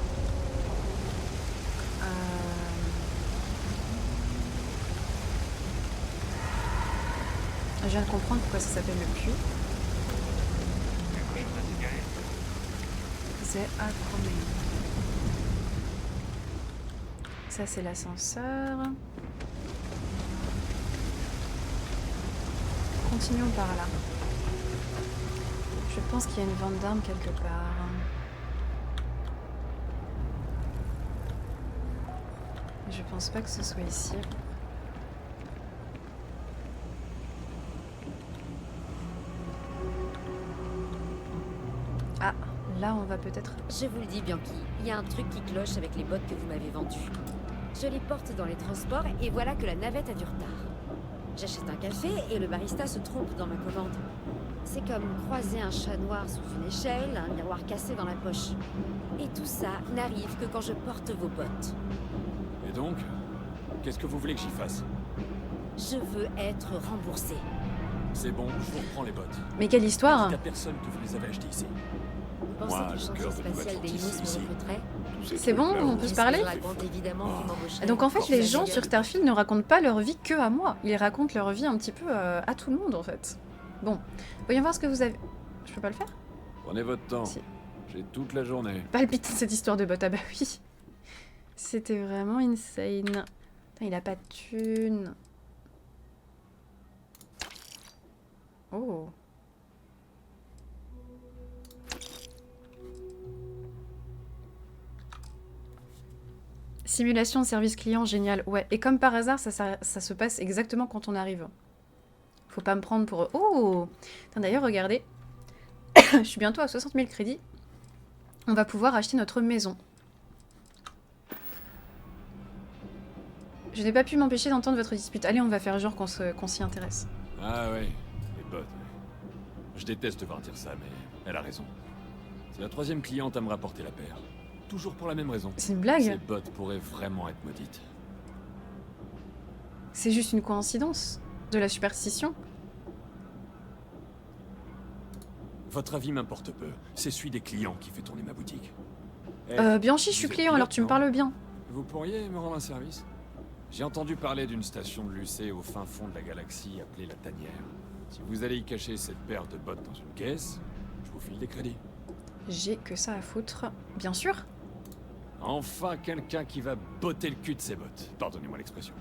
Je viens de comprendre pourquoi ça s'appelle le puits. C'est accromé. Ça, c'est l'ascenseur. Continuons par là. Je pense qu'il y a une vente d'armes quelque part. Je pense pas que ce soit ici. Ah, là on va peut-être... Je vous le dis, Bianchi, il y a un truc qui cloche avec les bottes que vous m'avez vendues. Je les porte dans les transports et voilà que la navette a du retard. J'achète un café et le barista se trompe dans ma commande. C'est comme croiser un chat noir sous une échelle, un miroir cassé dans la poche. Et tout ça n'arrive que quand je porte vos bottes. Et donc, qu'est-ce que vous voulez que j'y fasse? Je veux être remboursé. C'est bon, je vous reprends les bottes. Mais quelle histoire! Il y a personne que vous les avez achetées ici. Vous pensez que le chantier spatial d'Elis me recruterait? C'est bon, on peut se parler? Donc en fait, les gens sur Starfield ne racontent pas leur vie que à moi. Ils racontent leur vie un petit peu à tout le monde, en fait. Bon, voyons voir ce que vous avez... Je peux pas le faire? Prenez votre temps. Si. J'ai toute la journée. Palpite cette histoire de bot, ah bah oui. C'était vraiment insane. Putain, il a pas de thune. Oh. Simulation de service client, génial. Ouais, et comme par hasard, ça se passe exactement quand on arrive. Faut pas me prendre pour... Oh! D'ailleurs, regardez. Je suis bientôt à 60 000 crédits. On va pouvoir acheter notre maison. Je n'ai pas pu m'empêcher d'entendre votre dispute. Allez, on va faire genre qu'on s'y intéresse. Ah ouais, les bots, ouais. Je déteste devoir dire ça, mais elle a raison. C'est la 3e cliente à me rapporter la paire. Toujours pour la même raison. C'est une blague? Ces bots pourraient vraiment être maudites. C'est juste une coïncidence. De la superstition. Votre avis m'importe peu. C'est celui des clients qui fait tourner ma boutique. Bianchi, je suis client, alors tu me parles bien. Vous pourriez me rendre un service? J'ai entendu parler d'une station de l'UC au fin fond de la galaxie appelée la Tanière. Si vous allez y cacher cette paire de bottes dans une caisse, je vous file des crédits. J'ai que ça à foutre. Bien sûr. Enfin quelqu'un qui va botter le cul de ses bottes. Pardonnez-moi l'expression.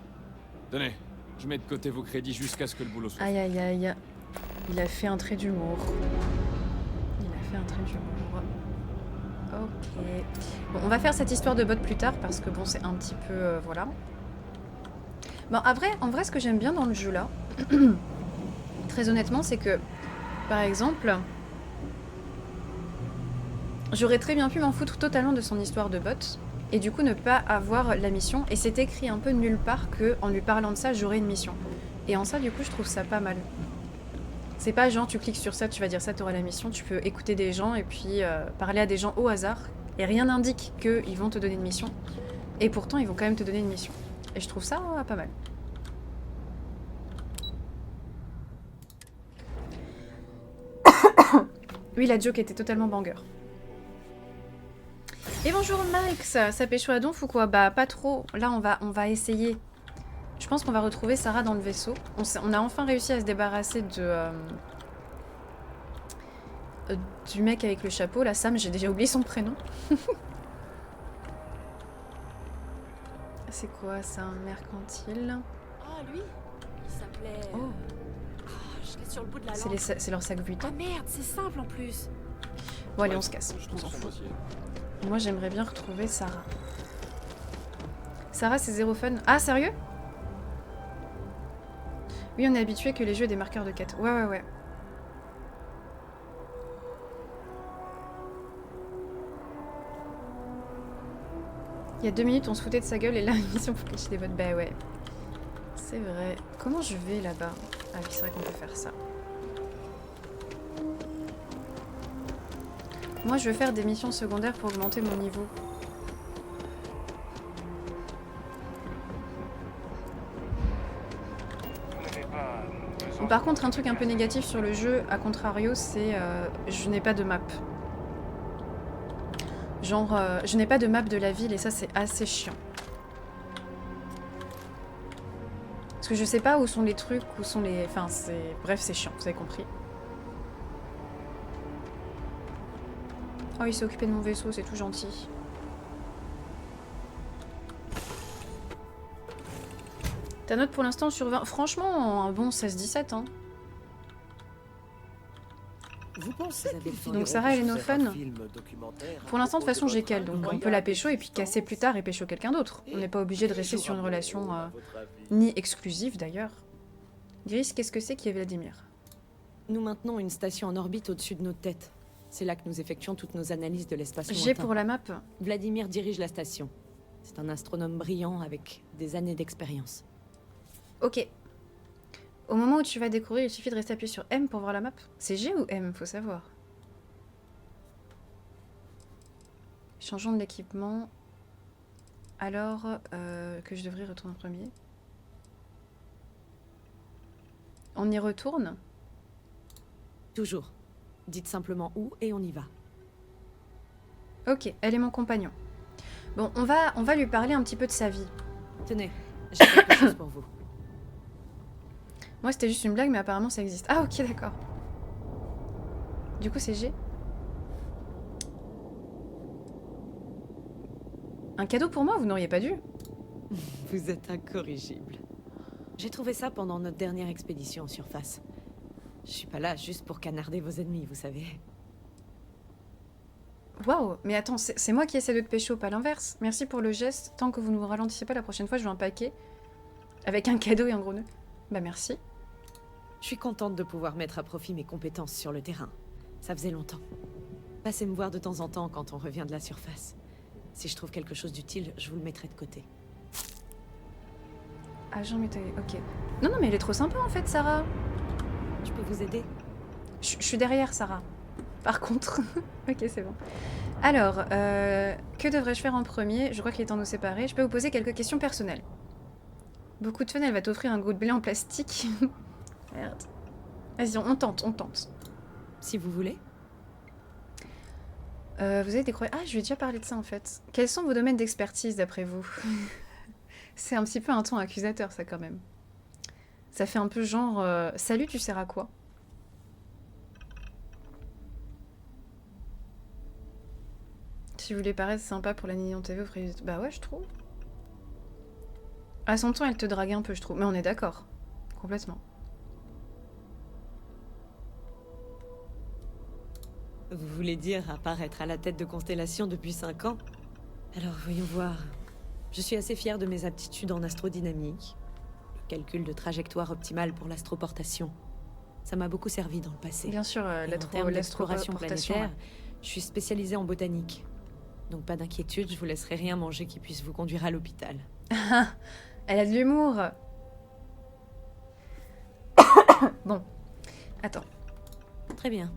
Tenez, je mets de côté vos crédits jusqu'à ce que le boulot soit fait. Aïe aïe aïe. Il a fait un trait d'humour. Il a fait un trait d'humour. Ok. Bon, on va faire cette histoire de bot plus tard parce que bon, c'est un petit peu... voilà. Bon, en vrai, ce que j'aime bien dans le jeu là, très honnêtement, c'est que, par exemple, j'aurais très bien pu m'en foutre totalement de son histoire de bot et du coup ne pas avoir la mission. Et c'est écrit un peu nulle part que en lui parlant de ça, j'aurais une mission. Et en ça, du coup, je trouve ça pas mal. C'est pas genre tu cliques sur ça, tu vas dire ça, tu auras la mission. Tu peux écouter des gens et puis parler à des gens au hasard. Et rien n'indique qu'ils vont te donner une mission. Et pourtant, ils vont quand même te donner une mission. Et je trouve ça pas mal. Oui, la joke était totalement banger. Et bonjour Max, ça pécho à donf ou quoi? Bah pas trop. Là, on va essayer. Je pense qu'on va retrouver Sarah dans le vaisseau. On a enfin réussi à se débarrasser du mec avec le chapeau. Là, Sam, j'ai déjà oublié son prénom. C'est quoi ça, un mercantile? Ah, lui il s'appelait... Oh. Je l'ai sur le bout de la langue. C'est leur sac butin. Ah merde, c'est simple en plus. Bon allez, on se casse. On s'en fout. Moi, j'aimerais bien retrouver Sarah. Sarah, c'est zéro fun. Ah, sérieux? Oui, on est habitué que les jeux aient des marqueurs de quête. Ouais. Il y a 2 minutes, on se foutait de sa gueule et là, mission pour cacher des votes. Bah ouais. C'est vrai. Comment je vais là-bas? Ah oui, c'est vrai qu'on peut faire ça. Moi, je veux faire des missions secondaires pour augmenter mon niveau. Par contre, un truc un peu négatif sur le jeu, à contrario, c'est je n'ai pas de map. Genre, je n'ai pas de map de la ville et ça, c'est assez chiant. Parce que je sais pas où sont les trucs, où sont les... Enfin, c'est... Bref, c'est chiant, vous avez compris. Oh, il s'est occupé de mon vaisseau, c'est tout gentil. Ta note pour l'instant sur 20. Franchement, un bon 16-17, hein. Vous pensez donc Sarah, elle est no fun. Pour l'instant, de toute façon, j'ai qu'elle, donc on peut la pécho et puis casser plus tard et pécho quelqu'un d'autre. On n'est pas obligé de rester sur une relation ni exclusive d'ailleurs. Gris, qu'est-ce que c'est qui est Vladimir? Nous maintenons une station en orbite au-dessus de nos têtes. C'est là que nous effectuons toutes nos analyses de l'espace lointain. J'ai pour la map. Vladimir dirige la station. C'est un astronome brillant avec des années d'expérience. Ok. Au moment où tu vas découvrir, il suffit de rester appuyé sur M pour voir la map. C'est G ou M, faut savoir. Changeons de l'équipement. Alors que je devrais retourner en premier. On y retourne? Toujours. Dites simplement où et on y va. Ok, elle est mon compagnon. Bon, on va lui parler un petit peu de sa vie. Tenez, j'ai quelque chose pour vous. Moi, c'était juste une blague, mais apparemment, ça existe. Ah, ok, d'accord. Du coup, c'est G. Un cadeau pour moi, vous n'auriez pas dû? Vous êtes incorrigible. J'ai trouvé ça pendant notre dernière expédition en surface. Je suis pas là juste pour canarder vos ennemis, vous savez. Waouh, mais attends, c'est moi qui essaie de te pécho, pas l'inverse. Merci pour le geste. Tant que vous ne vous ralentissez pas, la prochaine fois, je veux un paquet. Avec un cadeau et un gros nœud. Bah merci. Je suis contente de pouvoir mettre à profit mes compétences sur le terrain. Ça faisait longtemps. Passez me voir de temps en temps quand on revient de la surface. Si je trouve quelque chose d'utile, je vous le mettrai de côté. Agent métallique, ok. Non, non, mais elle est trop sympa en fait, Sarah. Je peux vous aider? Je suis derrière, Sarah. Par contre. Ok, c'est bon. Alors, que devrais-je faire en premier? Je crois qu'il est temps de nous séparer. Je peux vous poser quelques questions personnelles. Beaucoup de fun, elle va t'offrir un goût de blé en plastique. Merde. Vas-y, on tente, on tente. Si vous voulez. Vous avez des croyances... Ah, je lui ai déjà parlé de ça en fait. Quels sont vos domaines d'expertise d'après vous? C'est un petit peu un ton accusateur, ça, quand même. Ça fait un peu genre... Salut, tu sers à quoi? Si vous voulez paraître sympa pour la Nignon TV, vous ferez... Bah ouais, je trouve. À son ton, elle te drague un peu, je trouve. Mais on est d'accord. Complètement. Vous voulez dire apparaître à la tête de Constellation depuis 5 ans? Alors, voyons voir. Je suis assez fière de mes aptitudes en astrodynamique. Le calcul de trajectoire optimale pour l'astroportation. Ça m'a beaucoup servi dans le passé. Bien sûr, en termes d'exploration l'astroportation, planétaire, je suis spécialisée en botanique. Donc pas d'inquiétude, je vous laisserai rien manger qui puisse vous conduire à l'hôpital. Elle a de l'humour. Bon, attends. Très bien.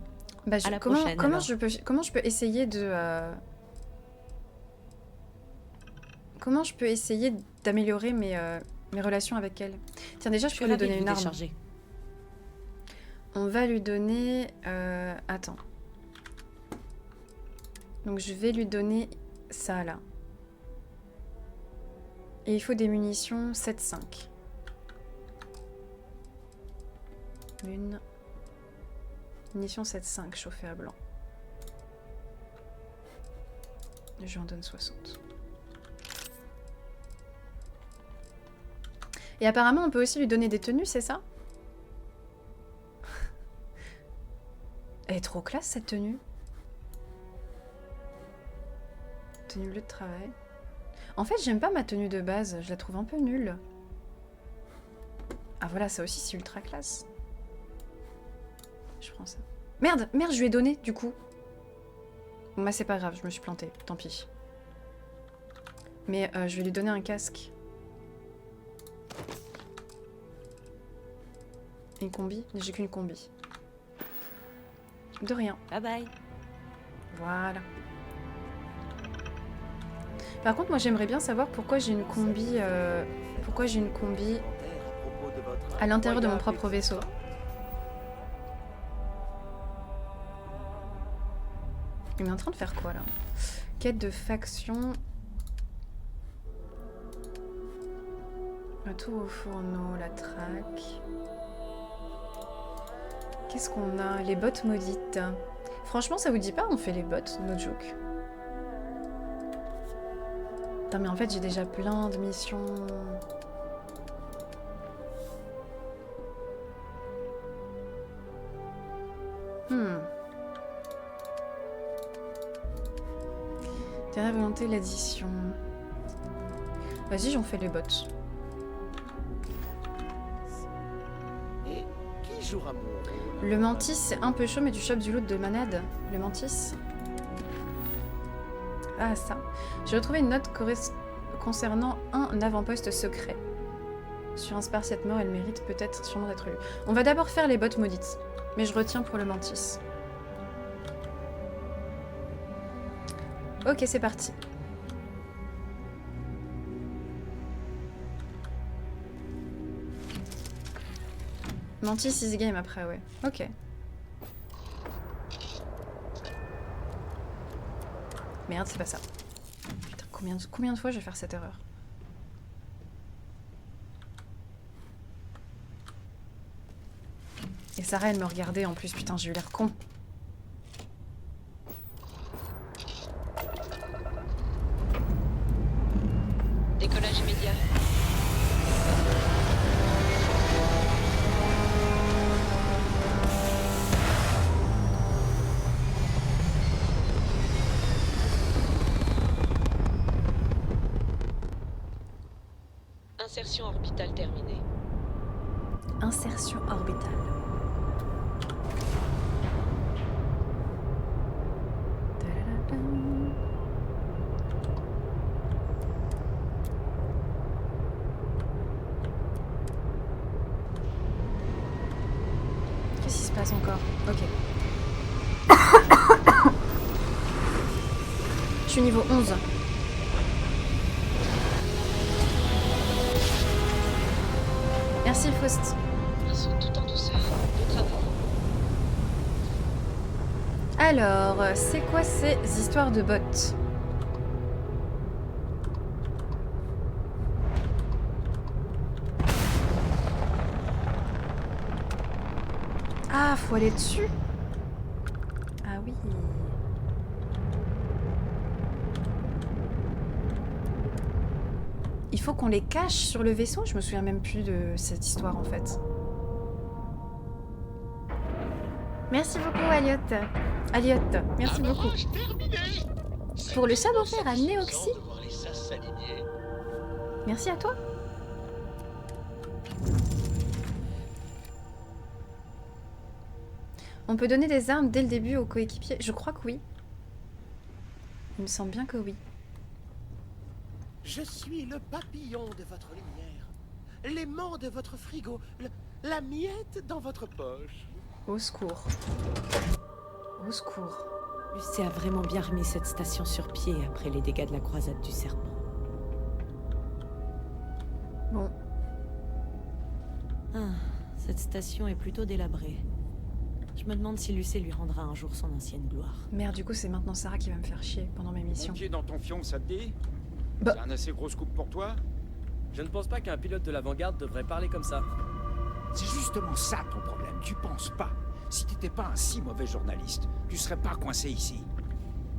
Bah, à la prochaine, comment alors. je peux essayer de... Comment je peux essayer d'améliorer mes relations avec elle? Tiens, déjà, je peux lui donner une arme. On va lui donner... Attends. Donc, je vais lui donner ça, là. Et il faut des munitions 7-5. Une... Munitions 7-5 chauffée à blanc. Je lui en donne 60. Et apparemment, on peut aussi lui donner des tenues, c'est ça? Elle est trop classe, cette tenue. Tenue bleue de travail. En fait, j'aime pas ma tenue de base. Je la trouve un peu nulle. Ah voilà, ça aussi, c'est ultra classe. Je prends ça. Merde, je lui ai donné, du coup. Bon, bah, c'est pas grave, je me suis plantée. Tant pis. Mais je vais lui donner un casque. Une combi? J'ai qu'une combi. De rien. Bye bye. Voilà. Par contre, moi j'aimerais bien savoir pourquoi j'ai une combi... pourquoi j'ai une combi à l'intérieur de mon propre vaisseau. Il est en train de faire quoi là? Quête de faction. Retour au fourneau, la traque. Qu'est-ce qu'on a? Les bottes maudites. Franchement, ça vous dit pas, on fait les bottes, no joke. Putain, mais en fait, j'ai déjà plein de missions. Dernière volonté, l'addition. Vas-y, j'en fais les bottes. Et qui jouera mon rôle? Le mantis, c'est un peu chaud, mais tu chopes du loot de manade. Le mantis. Ah, ça. J'ai retrouvé une note concernant un avant-poste secret. Sur un spartiate mort, elle mérite peut-être sûrement d'être lue. On va d'abord faire les bottes maudites. Mais je retiens pour le mantis. Ok, c'est parti. Mantis is game après, ouais. Ok. Merde, c'est pas ça. Putain, combien de fois je vais faire cette erreur? Et Sarah, elle me regardait en plus. Putain, j'ai eu l'air con. Décollage immédiat. Insertion orbitale terminée. Insertion orbitale. suis niveau 11. Merci Faust. Tout en douceur. Bon travail. Alors, c'est quoi ces histoires de bots? Ah, faut aller dessus. Ah oui. Il faut qu'on les cache sur le vaisseau? Je me souviens même plus de cette histoire en fait. Merci beaucoup, Aliot. Aliot, merci beaucoup. Pour le savoir-faire à Néoxy. Merci à toi. On peut donner des armes dès le début aux coéquipiers? Je crois que oui. Il me semble bien que oui. Je suis le papillon de votre lumière, l'aimant de votre frigo, la miette dans votre poche. Au secours. Au secours. Lucé a vraiment bien remis cette station sur pied après les dégâts de la croisade du serpent. Bon. Ah, cette station est plutôt délabrée. Je me demande si Lucé lui rendra un jour son ancienne gloire. Merde, du coup, c'est maintenant Sarah qui va me faire chier pendant mes missions. Pompier dans ton fion, ça te dit? Bah. C'est un assez gros scoop pour toi? Je ne pense pas qu'un pilote de l'avant-garde devrait parler comme ça. C'est justement ça ton problème, tu penses pas. Si t'étais pas un si mauvais journaliste, tu serais pas coincé ici.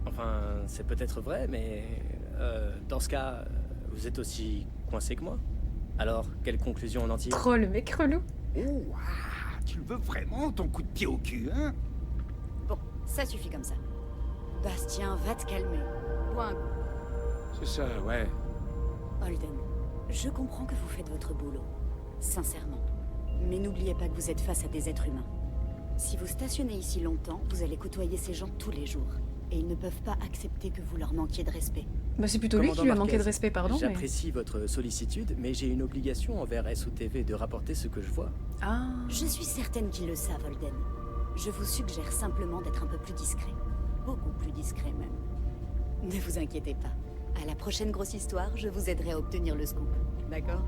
Enfin, c'est peut-être vrai, mais... dans ce cas, vous êtes aussi coincé que moi. Alors, quelle conclusion on en tire? Oh, le mec relou. Oh, ah, tu le veux vraiment, ton coup de pied au cul, hein? Bon, ça suffit comme ça. Bastien, va te calmer. Bois un coup. C'est ça, ouais. Holden, je comprends que vous faites votre boulot. Sincèrement. Mais n'oubliez pas que vous êtes face à des êtres humains. Si vous stationnez ici longtemps, vous allez côtoyer ces gens tous les jours. Et ils ne peuvent pas accepter que vous leur manquiez de respect. Bah c'est plutôt lui qui lui a manqué de respect, pardon. J'apprécie votre sollicitude, mais j'ai une obligation envers SOTV de rapporter ce que je vois. Ah. Je suis certaine qu'ils le savent, Holden. Je vous suggère simplement d'être un peu plus discret. Beaucoup plus discret même. Ne vous inquiétez pas. À la prochaine grosse histoire, je vous aiderai à obtenir le scoop. D'accord?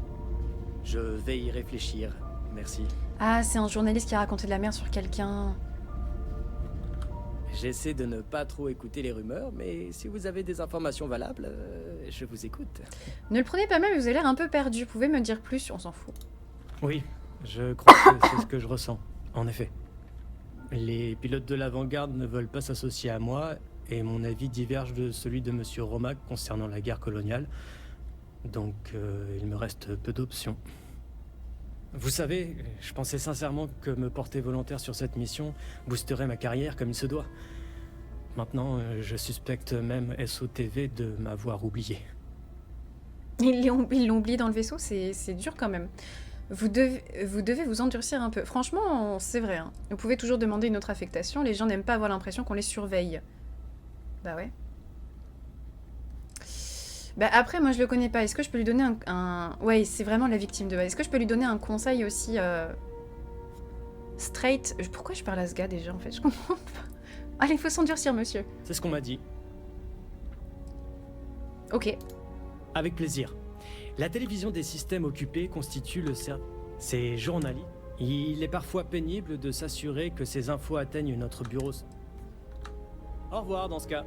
Je vais y réfléchir. Merci. Ah, c'est un journaliste qui a raconté de la merde sur quelqu'un. J'essaie de ne pas trop écouter les rumeurs, mais si vous avez des informations valables, je vous écoute. Ne le prenez pas mal, vous avez l'air un peu perdu. Vous pouvez me dire plus, on s'en fout. Oui, je crois que c'est ce que je ressens, en effet. Les pilotes de l'avant-garde ne veulent pas s'associer à moi, et mon avis diverge de celui de Monsieur Romac concernant la guerre coloniale. Donc, il me reste peu d'options. Vous savez, je pensais sincèrement que me porter volontaire sur cette mission boosterait ma carrière comme il se doit. Maintenant, je suspecte même SOTV de m'avoir oublié. Ils l'ont oublié dans le vaisseau, c'est dur quand même. Vous devez vous endurcir un peu. Franchement, c'est vrai. Hein. Vous pouvez toujours demander une autre affectation. Les gens n'aiment pas avoir l'impression qu'on les surveille. Bah ouais. Bah après, moi je le connais pas. Est-ce que je peux lui donner un... Ouais, c'est vraiment la victime de base. Est-ce que je peux lui donner un conseil aussi straight? Pourquoi je parle à ce gars déjà en fait? Je comprends pas. Allez, il faut s'endurcir, monsieur. C'est ce qu'on m'a dit. Ok. Avec plaisir. La télévision des systèmes occupés constitue le service. C'est journalistes. Il est parfois pénible de s'assurer que ces infos atteignent notre bureau. Au revoir dans ce cas.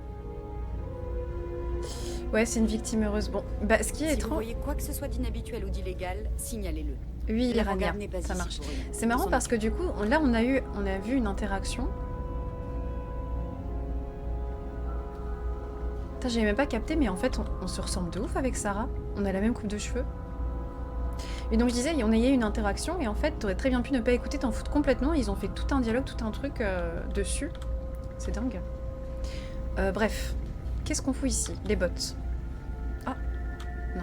Ouais, c'est une victime heureuse. Bon, bah ce qui est Si vous étrange... voyez quoi que ce soit d'inhabituel ou d'illégal, signalez-le. Oui, il est L'avant-garde rania, n'est pas ça ici marche. pour rien. C'est marrant parce que du coup, là on a vu une interaction. Putain, j'avais même pas capté, mais en fait on se ressemble de ouf avec Sarah. On a la même coupe de cheveux. Et donc je disais, on a eu une interaction et en fait t'aurais très bien pu ne pas écouter, t'en foutre complètement. Ils ont fait tout un dialogue, tout un truc dessus. C'est dingue. Bref, qu'est-ce qu'on fout ici? Les bots. Ah, non.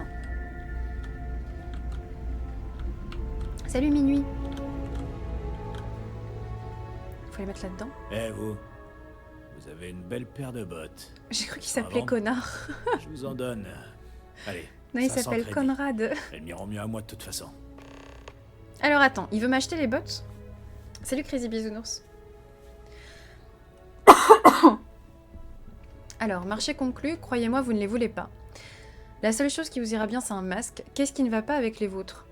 Salut Minuit. Faut les mettre là-dedans. Eh vous avez une belle paire de bottes. J'ai cru qu'il s'appelait Connard. Je vous en donne. Allez. Non, il 500 s'appelle crédits. Conrad. Elles m'iront mieux à moi de toute façon. Alors attends, il veut m'acheter les bottes? Salut Crazy Bisounours. Alors, marché conclu, croyez-moi, vous ne les voulez pas. La seule chose qui vous ira bien, c'est un masque. Qu'est-ce qui ne va pas avec les vôtres?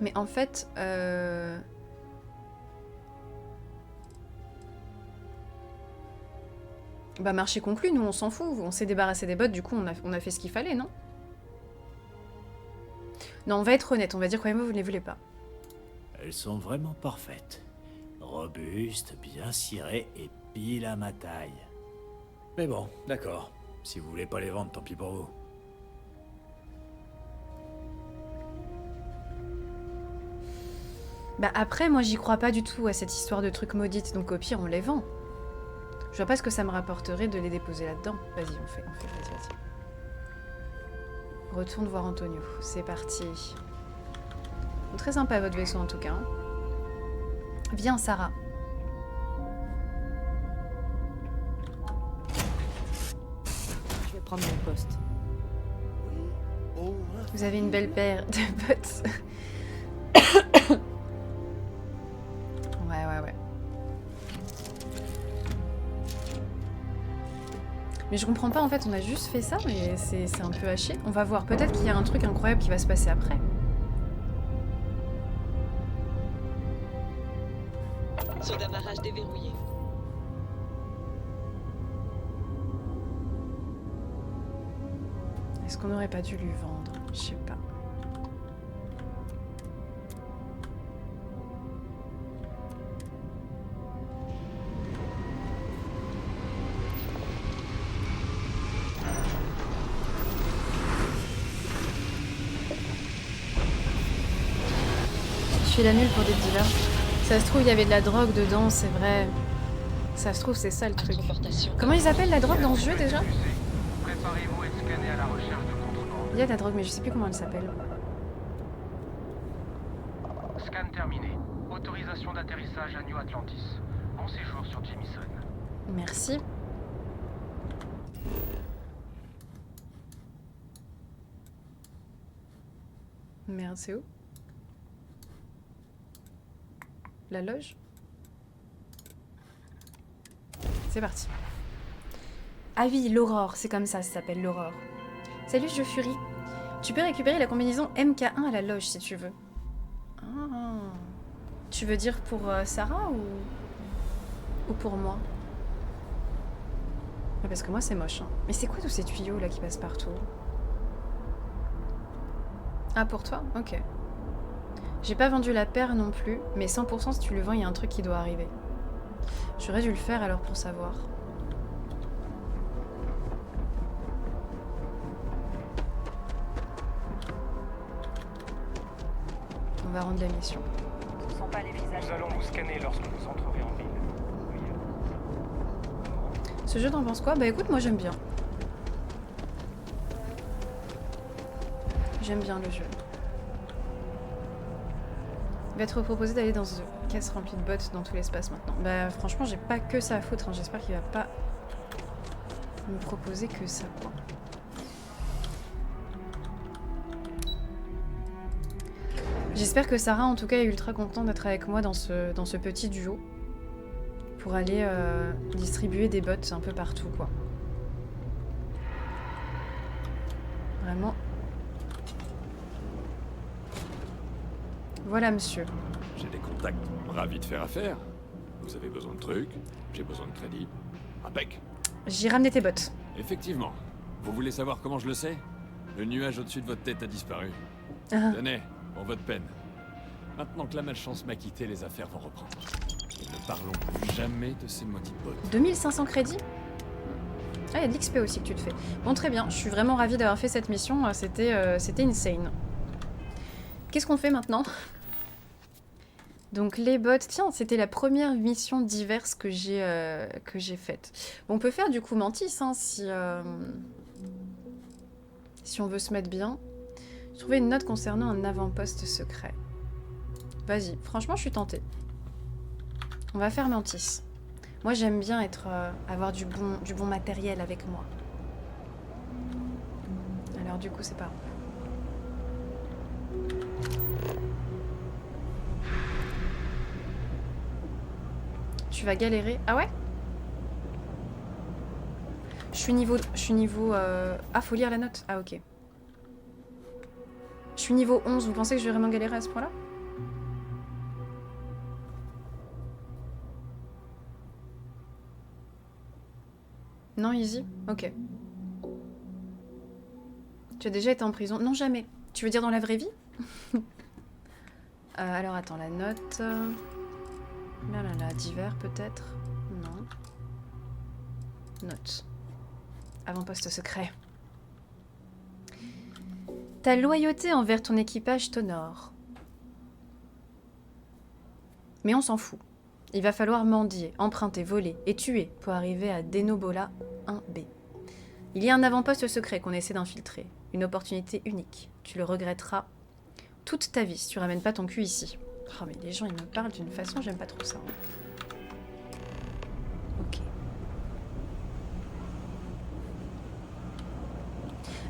Mais en fait, bah marché conclu, nous on s'en fout, on s'est débarrassé des bots, du coup on a fait ce qu'il fallait, non? Non, on va être honnête, on va dire croyez-moi, vous ne les voulez pas. Elles sont vraiment parfaites. Robustes, bien cirées et pile à ma taille. Mais bon, d'accord. Si vous voulez pas les vendre, tant pis pour vous. Bah après, moi j'y crois pas du tout à cette histoire de trucs maudites, donc au pire on les vend. Je vois pas ce que ça me rapporterait de les déposer là-dedans. Vas-y, on fait, vas-y. Retourne voir Antonio, c'est parti. Très sympa votre vaisseau en tout cas. Hein. Viens Sarah. Je vais prendre mon poste. Vous avez une belle paire de bottes. Ouais. Mais je comprends pas, en fait, on a juste fait ça, mais c'est un peu haché. On va voir, peut-être qu'il y a un truc incroyable qui va se passer après. Son d'amarrage déverrouillé. Est-ce qu'on n'aurait pas dû lui vendre? Je sais pas. Je fais la nulle pour des dealers. Ça se trouve, il y avait de la drogue dedans, c'est vrai. Ça se trouve, c'est ça le truc. Comment ils appellent la drogue dans ce jeu déjà? Il y a de la drogue, mais je sais plus comment elle s'appelle. Scan terminé. Autorisation d'atterrissage à New Atlantis. Bon séjour sur Jameson. Merci. Merde, c'est où? La loge? C'est parti. Ah oui, l'Aurore, c'est comme ça s'appelle, l'Aurore. Salut, je Fury. Tu peux récupérer la combinaison MK1 à la loge si tu veux. Ah. Tu veux dire pour Sarah ou pour moi? Parce que moi c'est moche. Hein. Mais c'est quoi tous ces tuyaux là qui passent partout? Ah, pour toi? Ok. J'ai pas vendu la paire non plus, mais 100% si tu le vends, il y a un truc qui doit arriver. J'aurais dû le faire alors pour savoir. On va rendre la mission. Ce sont pas les visages. Nous allons vous scanner lorsque vous entrerez en ville. Ce jeu, t'en penses quoi? Bah écoute, moi j'aime bien. J'aime bien le jeu. Il va être proposé d'aller dans une caisse remplie de bots dans tout l'espace maintenant. Bah franchement, j'ai pas que ça à foutre. Hein. J'espère qu'il va pas me proposer que ça, quoi. J'espère que Sarah, en tout cas, est ultra contente d'être avec moi dans ce petit duo. Pour aller distribuer des bots un peu partout, quoi. Vraiment. Voilà, monsieur. J'ai des contacts, ravi de faire affaire. Vous avez besoin de trucs, j'ai besoin de crédit. Impec. J'ai ramené tes bottes. Effectivement. Vous voulez savoir comment je le sais? Le nuage au-dessus de votre tête a disparu. Ah. Tenez, pour votre peine. Maintenant que la malchance m'a quitté, les affaires vont reprendre. Et ne parlons plus jamais de ces maudites bottes. 2500 crédits? Ah, il y a de l'XP aussi que tu te fais. Bon, très bien. Je suis vraiment ravie d'avoir fait cette mission. C'était insane. Qu'est-ce qu'on fait maintenant? Donc les bots, tiens, c'était la première mission diverse que j'ai faite. Bon, on peut faire du coup Mantis, hein, si on veut se mettre bien. Trouver une note concernant un avant-poste secret. Vas-y, franchement, je suis tentée. On va faire Mantis. Moi, j'aime bien avoir du bon matériel avec moi. Alors du coup, c'est pas... tu vas galérer. Ah ouais? Je suis niveau... Ah, faut lire la note. Ah, ok. Je suis niveau 11. Vous pensez que je vais vraiment galérer à ce point-là? Non, easy? Ok. Tu as déjà été en prison? Non, jamais. Tu veux dire dans la vraie vie? Alors, attends, la note... Là, là, là, divers, peut-être? Non. Note. Avant-poste secret. Ta loyauté envers ton équipage t'honore. Mais on s'en fout. Il va falloir mendier, emprunter, voler et tuer pour arriver à Denobola 1B. Il y a un avant-poste secret qu'on essaie d'infiltrer. Une opportunité unique. Tu le regretteras toute ta vie si tu ramènes pas ton cul ici. Oh mais les gens ils me parlent d'une façon, j'aime pas trop ça. Ok.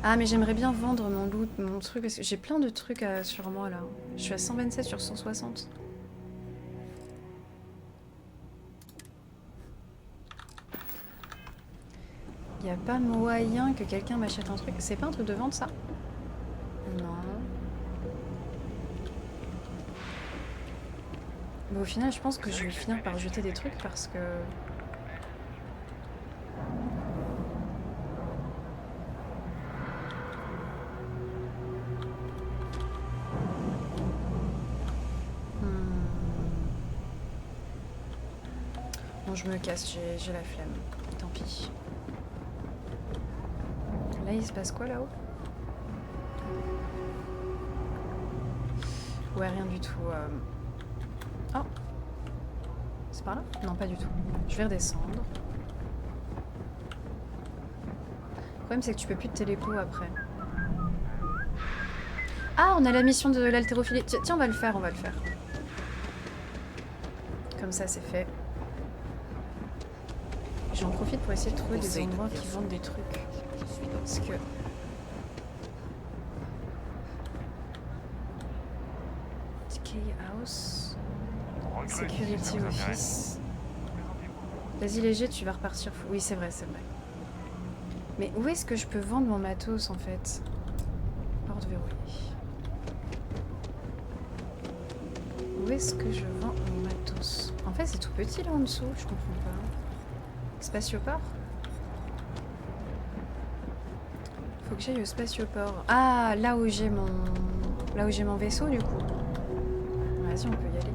Ah mais j'aimerais bien vendre mon loot, mon truc, parce que j'ai plein de trucs sur moi là. Je suis à 127 sur 160. Y a pas moyen que quelqu'un m'achète un truc. C'est pas un truc de vente ça? Non. Mais au final, je pense que je vais finir par jeter des trucs parce que... Bon, je me casse, j'ai la flemme. Tant pis. Là, il se passe quoi là-haut? Ouais, rien du tout. Oh! C'est par là? Non, pas du tout. Je vais redescendre. Le problème, c'est que tu peux plus te télépo après. Ah, on a la mission de l'haltérophilie. Tiens, on va le faire, on va le faire. Comme ça, c'est fait. J'en profite pour essayer de trouver des endroits qui vendent des trucs. Parce que... Key House... Security Office... Vas-y léger, tu vas repartir. Oui, c'est vrai, c'est vrai. Mais où est-ce que je peux vendre mon matos, en fait? Porte verrouillée. Où est-ce que je vends mon matos? En fait, c'est tout petit, là, en dessous. Je comprends pas. Spatioport? Faut que j'aille au spatioport. Ah, là où j'ai mon... Là où j'ai mon vaisseau, du coup. Vas-y, on peut y aller.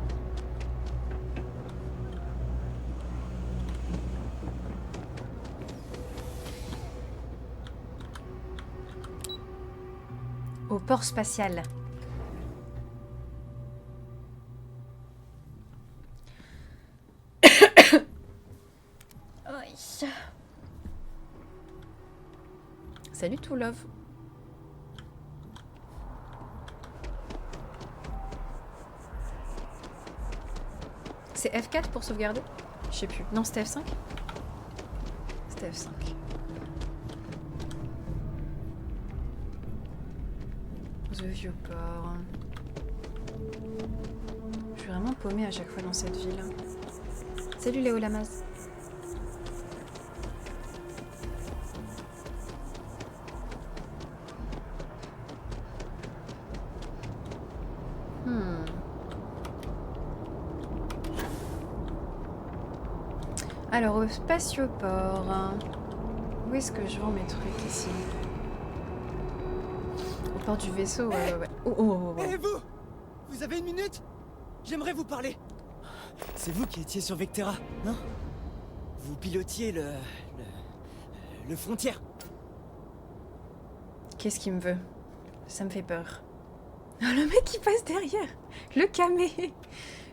Au port spatial. Salut tout love. C'est F4 pour sauvegarder? Je sais plus. Non, c'était F5? C'était F5. The vieux port. Je suis vraiment paumée à chaque fois dans cette ville. Salut Léo Lamas. Alors, au spatioport, où est-ce que je vends mes trucs ici? Au port du vaisseau, ouais. Hé, vous! Vous avez une minute? J'aimerais vous parler. C'est vous qui étiez sur Vectera, non? Vous pilotiez le frontière. Qu'est-ce qu'il me veut? Ça me fait peur. Le mec qui passe derrière! Le camé!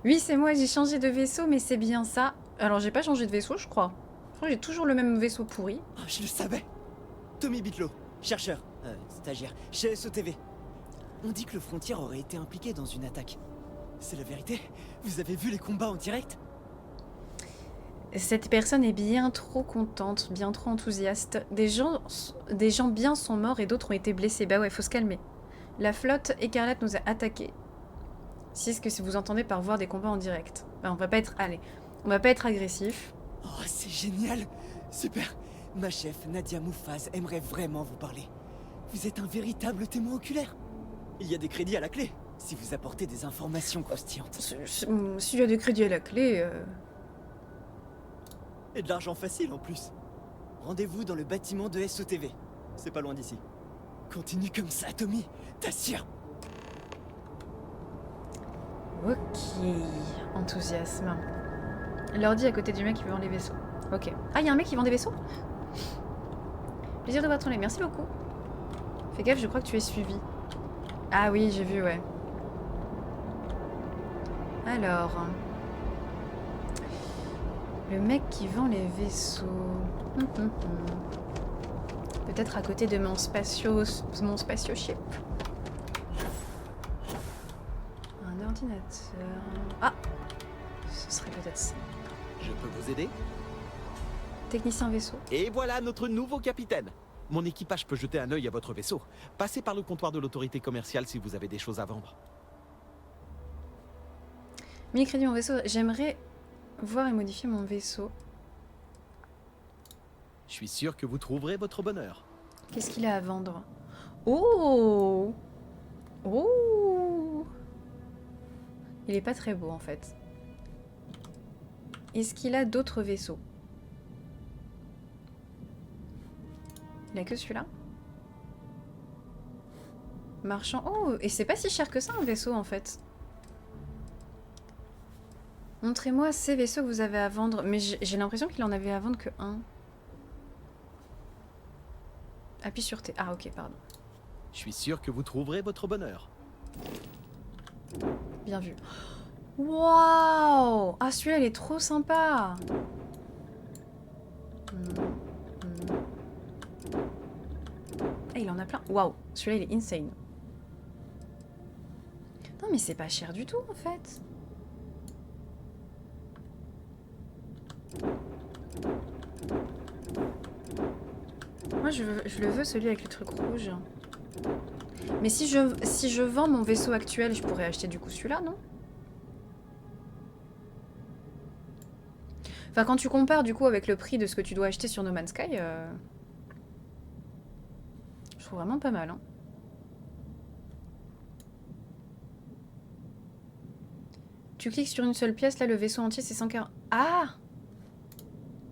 Oui, c'est moi, j'ai changé de vaisseau, mais c'est bien ça. Alors, j'ai pas changé de vaisseau, je crois. J'ai toujours le même vaisseau pourri. Oh, je le savais. Tommy Bitlow, chercheur, stagiaire, chez SOTV. On dit que le Frontier aurait été impliqué dans une attaque. C'est la vérité? Vous avez vu les combats en direct? Cette personne est bien trop contente, bien trop enthousiaste. Des gens bien sont morts et d'autres ont été blessés. Bah ouais, faut se calmer. La flotte écarlate nous a attaqués. Si ce que vous entendez par voir des combats en direct. Bah, on va pas être... Allez. On va pas être agressif. Oh, c'est génial. Super. Ma chef, Nadia Moufaz, aimerait vraiment vous parler. Vous êtes un véritable témoin oculaire. Il y a des crédits à la clé, si vous apportez des informations croustillantes. S'il y a des crédits à la clé... Et de l'argent facile en plus. Rendez-vous dans le bâtiment de SOTV. C'est pas loin d'ici. Continue comme ça, Tommy. T'assures. Ok. Enthousiasme. L'ordi à côté du mec qui vend les vaisseaux. Ok. Ah, il y a un mec qui vend des vaisseaux? Plaisir de voir ton lait. Merci beaucoup. Fais gaffe, je crois que tu es suivi. Ah oui, j'ai vu, ouais. Alors... Le mec qui vend les vaisseaux... Peut-être à côté de mon spatio-ship. Un ordinateur... Ah! Ce serait peut-être ça. Je peux vous aider? Technicien vaisseau. Et voilà notre nouveau capitaine. Mon équipage peut jeter un œil à votre vaisseau. Passez par le comptoir de l'autorité commerciale si vous avez des choses à vendre. Mini-crédit en vaisseau. J'aimerais voir et modifier mon vaisseau. Je suis sûr que vous trouverez votre bonheur. Qu'est-ce qu'il a à vendre? Oh! Oh! Il est pas très beau en fait. Est-ce qu'il a d'autres vaisseaux? Il a que celui-là? Marchand. Oh! Et c'est pas si cher que ça un vaisseau en fait. Montrez-moi ces vaisseaux que vous avez à vendre. Mais j'ai l'impression qu'il en avait à vendre que un. Appuie sur T. Ah ok, pardon. Je suis sûr que vous trouverez votre bonheur. Bien vu. Waouh! Ah celui-là il est trop sympa. Ah il en a plein. Waouh! Celui-là il est insane. Non mais c'est pas cher du tout en fait. Moi je le veux celui avec le truc rouge. Mais si je vends mon vaisseau actuel, je pourrais acheter du coup celui-là, non? Enfin quand tu compares du coup avec le prix de ce que tu dois acheter sur No Man's Sky, je trouve vraiment pas mal. Hein. Tu cliques sur une seule pièce, là le vaisseau entier c'est 140... Ah!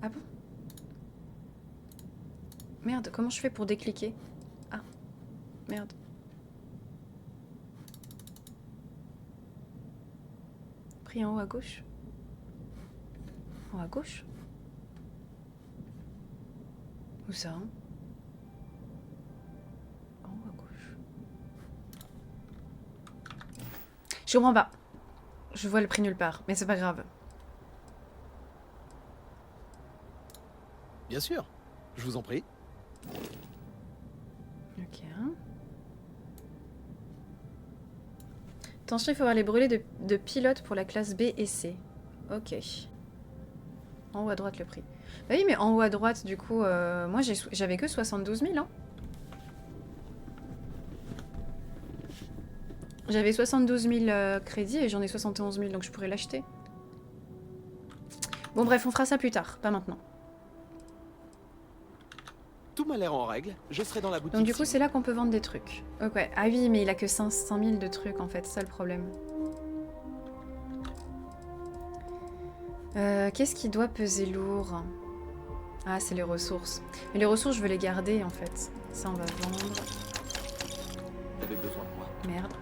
Ah bon? Merde, comment je fais pour décliquer? Ah, merde. Prix en haut à gauche. En haut à gauche? Où ça? Hein? En haut à gauche. Je comprends pas. Je vois le prix nulle part, mais c'est pas grave. Bien sûr, je vous en prie. Ok. Attention, il faut avoir les brûlés de pilote pour la classe B et C. Ok. En haut à droite le prix. Bah oui, mais en haut à droite, du coup, moi j'avais que 72 000. Hein. J'avais 72 000 crédits et j'en ai 71 000, donc je pourrais l'acheter. Bon bref, on fera ça plus tard, pas maintenant. Tout m'a l'air en règle, je serai dans la boutique. Donc du coup c'est là qu'on peut vendre des trucs. Ok, ah oui mais il a que 500 000 de trucs en fait, c'est ça le problème. Qu'est-ce qui doit peser lourd? Ah c'est les ressources. Mais les ressources je veux les garder en fait. Ça on va vendre. Vous avez besoin de moi. Merde.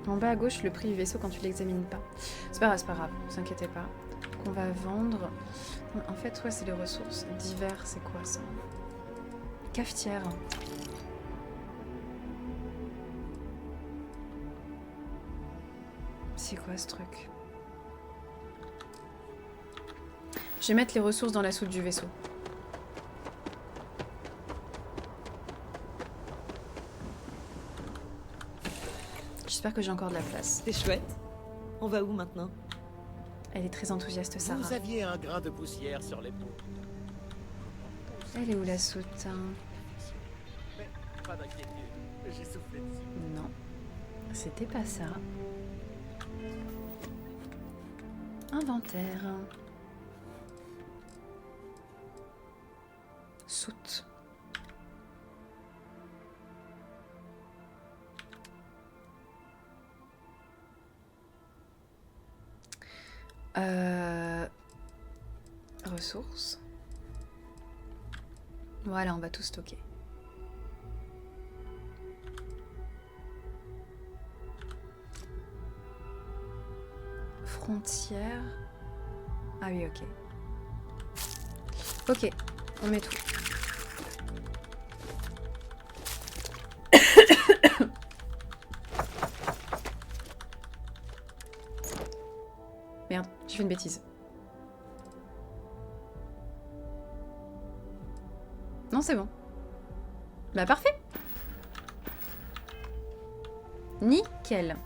En bas à gauche, le prix du vaisseau quand tu l'examines pas. C'est pas grave, ne vous inquiétez pas. Donc on va vendre... En fait, ouais, c'est les ressources. Divers, c'est quoi ça? Cafetière. C'est quoi ce truc? Je vais mettre les ressources dans la soute du vaisseau. J'espère que j'ai encore de la place. C'est chouette. On va où maintenant? Elle est très enthousiaste, Sarah. Vous aviez un grain de poussière sur l'épaule. Elle est où la soute hein? Pas d'inquiétude, j'ai soufflé dessus. Non, c'était pas ça. Inventaire. Soute. Ressources. Voilà, on va tout stocker. Frontière. Ah oui, ok. Ok, on met tout. Merde, j'ai fait une bêtise. Non, c'est bon. Bah parfait. Nickel.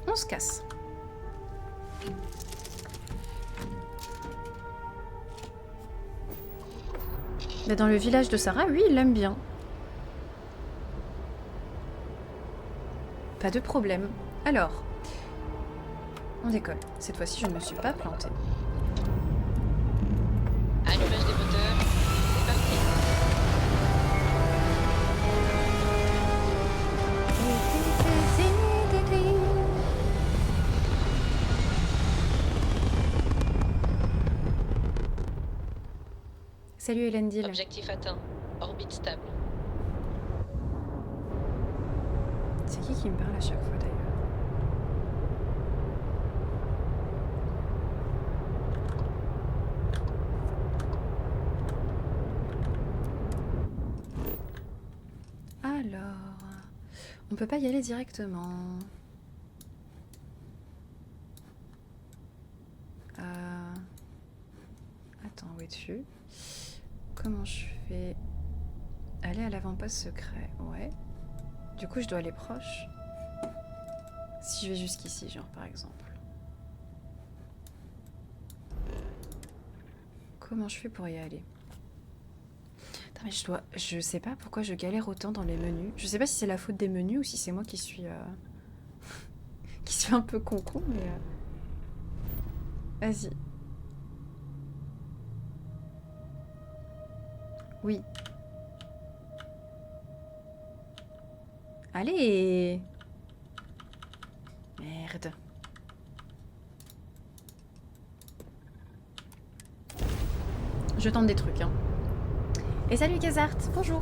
On se casse. Mais dans le village de Sarah, oui, il l'aime bien. Pas de problème. Alors, on décolle. Cette fois-ci, je ne me suis pas plantée. Allumage des moteurs, c'est parti. Salut Elendil. Objectif atteint. Orbite stable. C'est qui me parle à chaque fois d'ailleurs? Alors, on peut pas y aller directement. Attends, où es-tu? Comment je fais? Aller à l'avant-poste secret, ouais. Du coup, je dois aller proche. Si je vais jusqu'ici, genre, par exemple. Comment je fais pour y aller? Attends, mais je sais pas pourquoi je galère autant dans les menus. Je sais pas si c'est la faute des menus ou si c'est moi qui suis... qui suis un peu con-con, mais... Vas-y. Oui. Allez! Merde. Je tente des trucs, hein. Et salut Kazart, bonjour.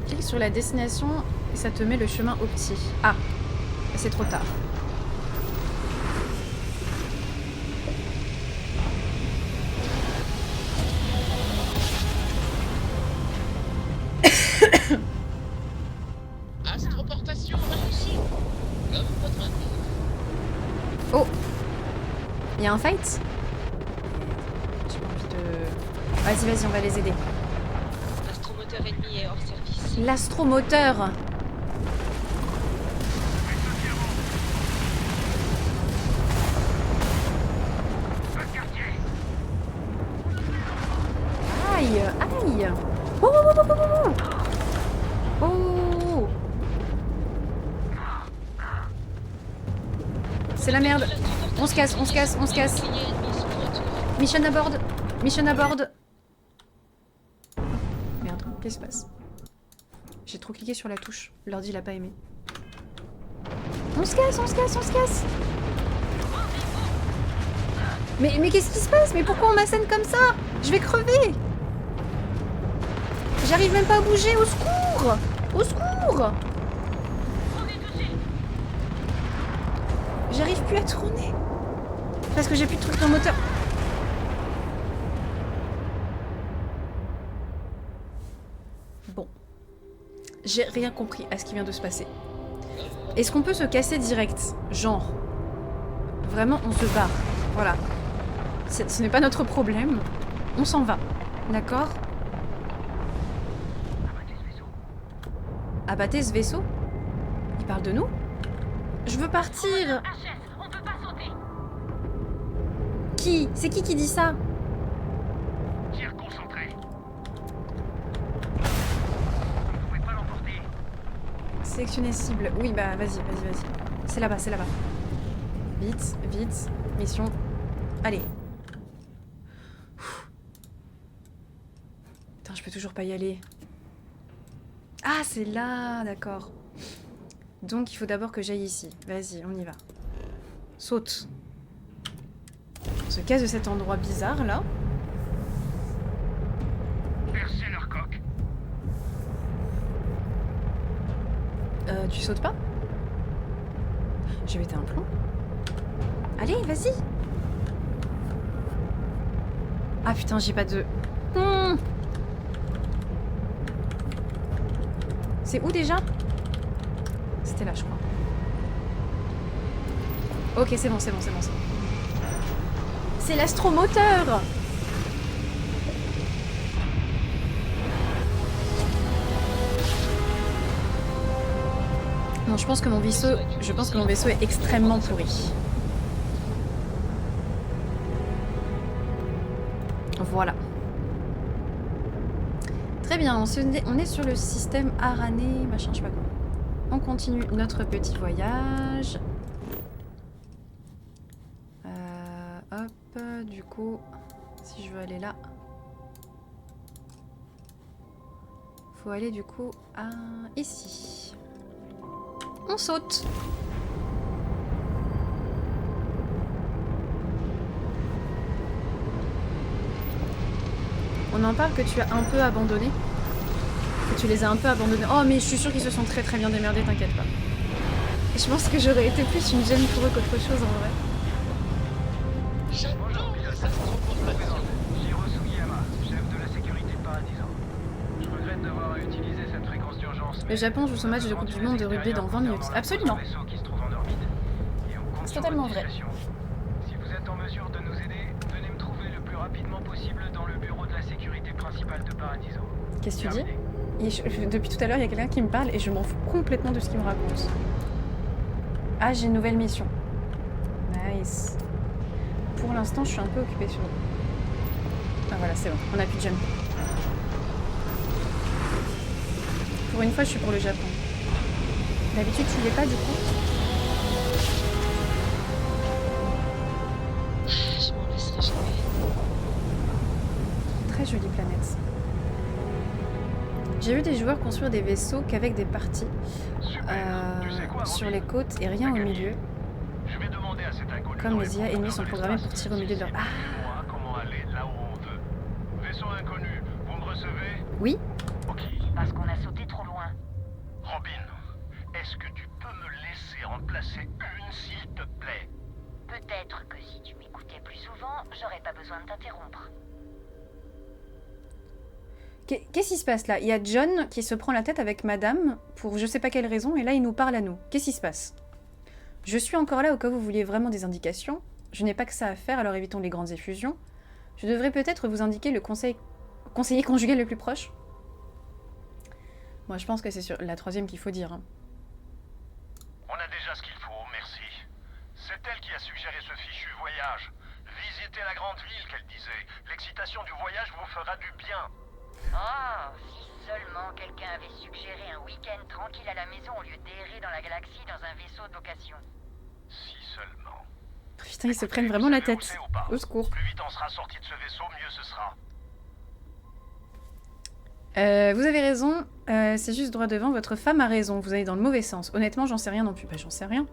Clique sur la destination et ça te met le chemin au petit. Ah, c'est trop tard. Astroportation réussie. Comme votre ami. Oh! Il y a un fight? J'ai pas envie de... Vas-y, vas-y, on va les aider. L'astromoteur ennemi est hors service. L'astromoteur! Aïe! Aïe! Oh, oh, oh, oh, oh, oh, oh. C'est la merde! On se casse, on se casse, on se casse! Mission à bord! Mission à bord! Merde, qu'est-ce qui se passe? J'ai trop cliqué sur la touche. L'ordi il a pas aimé. On se casse, on se casse, on se casse! Mais qu'est-ce qui se passe? Mais pourquoi on m'assène comme ça? Je vais crever! J'arrive même pas à bouger, au secours! Au secours! J'arrive plus à tourner. Parce que j'ai plus de trucs dans le moteur. Bon. J'ai rien compris à ce qui vient de se passer. Est-ce qu'on peut se casser direct? Genre. Vraiment, on se barre. Voilà. Ce n'est pas notre problème. On s'en va. D'accord? Abattez ce vaisseau? Il parle de nous? Je veux partir! On peut pas sauter. Qui? C'est qui dit ça? Tir concentré. Sélectionner cible. Oui, bah vas-y. C'est là-bas. Vite. Mission. Allez. Putain, je peux toujours pas y aller. Ah, c'est là, d'accord. Donc, il faut d'abord que j'aille ici. Vas-y, on y va. Saute. On se casse de cet endroit bizarre, là. Percez leur coque. Tu sautes pas? J'ai pété un plomb. Allez, vas-y. Ah putain, j'ai pas de... C'est où déjà? C'était là, je crois. Ok, c'est bon. C'est l'astromoteur! Non, je pense que mon vaisseau est extrêmement pourri. Voilà. Très bien, on est sur le système Arané, machin, je sais pas quoi. On continue notre petit voyage. Hop, du coup, si je veux aller là, faut aller du coup à ici. On saute. On en parle que tu as un peu abandonné. Que tu les as un peu abandonnés. Oh, mais je suis sûre qu'ils se sont très bien démerdés, t'inquiète pas. Et je pense que j'aurais été plus une gêne pour eux qu'autre chose en vrai. Jiro Sugiyama, chef de la sécurité de Paradiso. Je regrette d'avoir utilisé cette fréquence d'urgence. Le Japon joue son match de Coupe du Monde de rugby dans 20 minutes. Absolument. C'est totalement vrai. Si vous êtes en mesure de nous aider, venez me trouver le plus rapidement possible dans le bureau de la sécurité principale de Paradiso. Qu'est-ce que tu dis? Depuis tout à l'heure, il y a quelqu'un qui me parle et je m'en fous complètement de ce qu'il me raconte. Ah, j'ai une nouvelle mission. Nice. Pour l'instant, je suis un peu occupée sur... Ah voilà, c'est bon. On a plus de jump. Pour une fois, je suis pour le Japon. D'habitude, tu l'es pas du coup? Je m'en laisserai jamais. Très jolie planète. J'ai vu des joueurs construire des vaisseaux qu'avec des parties sur les côtes et rien au milieu. Comme les IA ennemis sont programmés pour tirer au milieu de leur... Ah! Comment aller là où on veut. Vaisseau inconnu, vous me recevez? Oui. Ok. Parce qu'on a sauté trop loin. Robin, est-ce que tu peux me laisser en placer une, s'il te plaît? Peut-être que si tu m'écoutais plus souvent, j'aurais pas besoin de t'interrompre. Qu'est-ce qui se passe là? Il y a John qui se prend la tête avec madame pour je sais pas quelle raison et là il nous parle à nous. Qu'est-ce qui se passe? Je suis encore là au cas où vous vouliez vraiment des indications. Je n'ai pas que ça à faire, alors évitons les grandes effusions. Je devrais peut-être vous indiquer le conseiller conjugal le plus proche. Moi je pense que c'est sur la troisième qu'il faut dire. Hein. On a déjà ce qu'il faut, merci. C'est elle qui a suggéré ce fichu voyage. Visitez la grande ville, qu'elle disait. L'excitation du voyage vous fera du bien. Oh, si seulement quelqu'un avait suggéré un week-end tranquille à la maison au lieu d'errer dans la galaxie dans un vaisseau d'occasion. Si seulement. Putain, ils se prennent vraiment la tête. Au secours. Plus vite on sera sorti de ce vaisseau, mieux ce sera. Vous avez raison, c'est juste droit devant, votre femme a raison, vous allez dans le mauvais sens. Honnêtement, j'en sais rien non plus. Bah, j'en sais rien.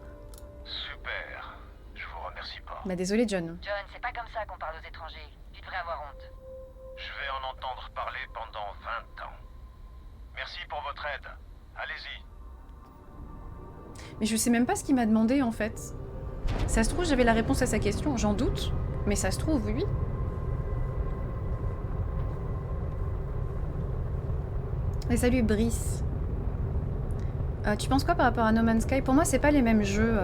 Super, je vous remercie pas. Bah, désolé, John. John, c'est pas comme ça qu'on parle aux étrangers. Tu devrais avoir honte. Je vais en entendre parler pendant 20 ans. Merci pour votre aide. Allez-y. Mais je sais même pas ce qu'il m'a demandé en fait. Ça se trouve, j'avais la réponse à sa question, j'en doute. Mais ça se trouve, oui. Et salut Brice. Tu penses quoi par rapport à No Man's Sky? Pour moi, c'est pas les mêmes jeux.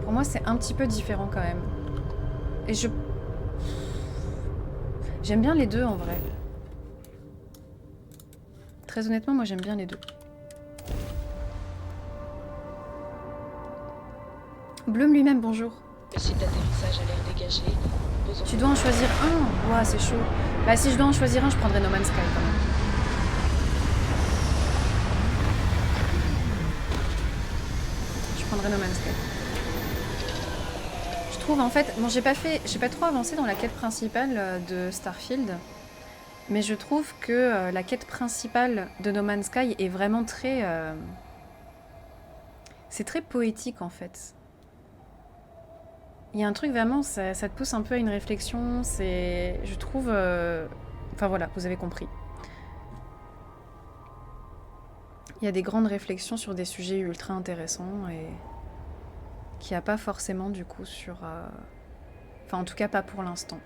Pour moi, c'est un petit peu différent quand même. Et j'aime bien les deux en vrai. Très honnêtement, moi j'aime bien les deux. Bloom lui-même, bonjour. Le site d'atterrissage a l'air dégagé. Tu dois en choisir un? Ouah, c'est chaud. Bah si je dois en choisir un, je prendrais No Man's Sky quand même. vrai No Man's Sky. Je trouve en fait, bon j'ai pas trop avancé dans la quête principale de Starfield, mais je trouve que la quête principale de No Man's Sky est vraiment très... c'est très poétique en fait. Il y a un truc vraiment, ça te pousse un peu à une réflexion, c'est... Je trouve... Enfin voilà, vous avez compris. Il y a des grandes réflexions sur des sujets ultra intéressants et... qu'il n'y a pas forcément du coup sur... Enfin en tout cas pas pour l'instant.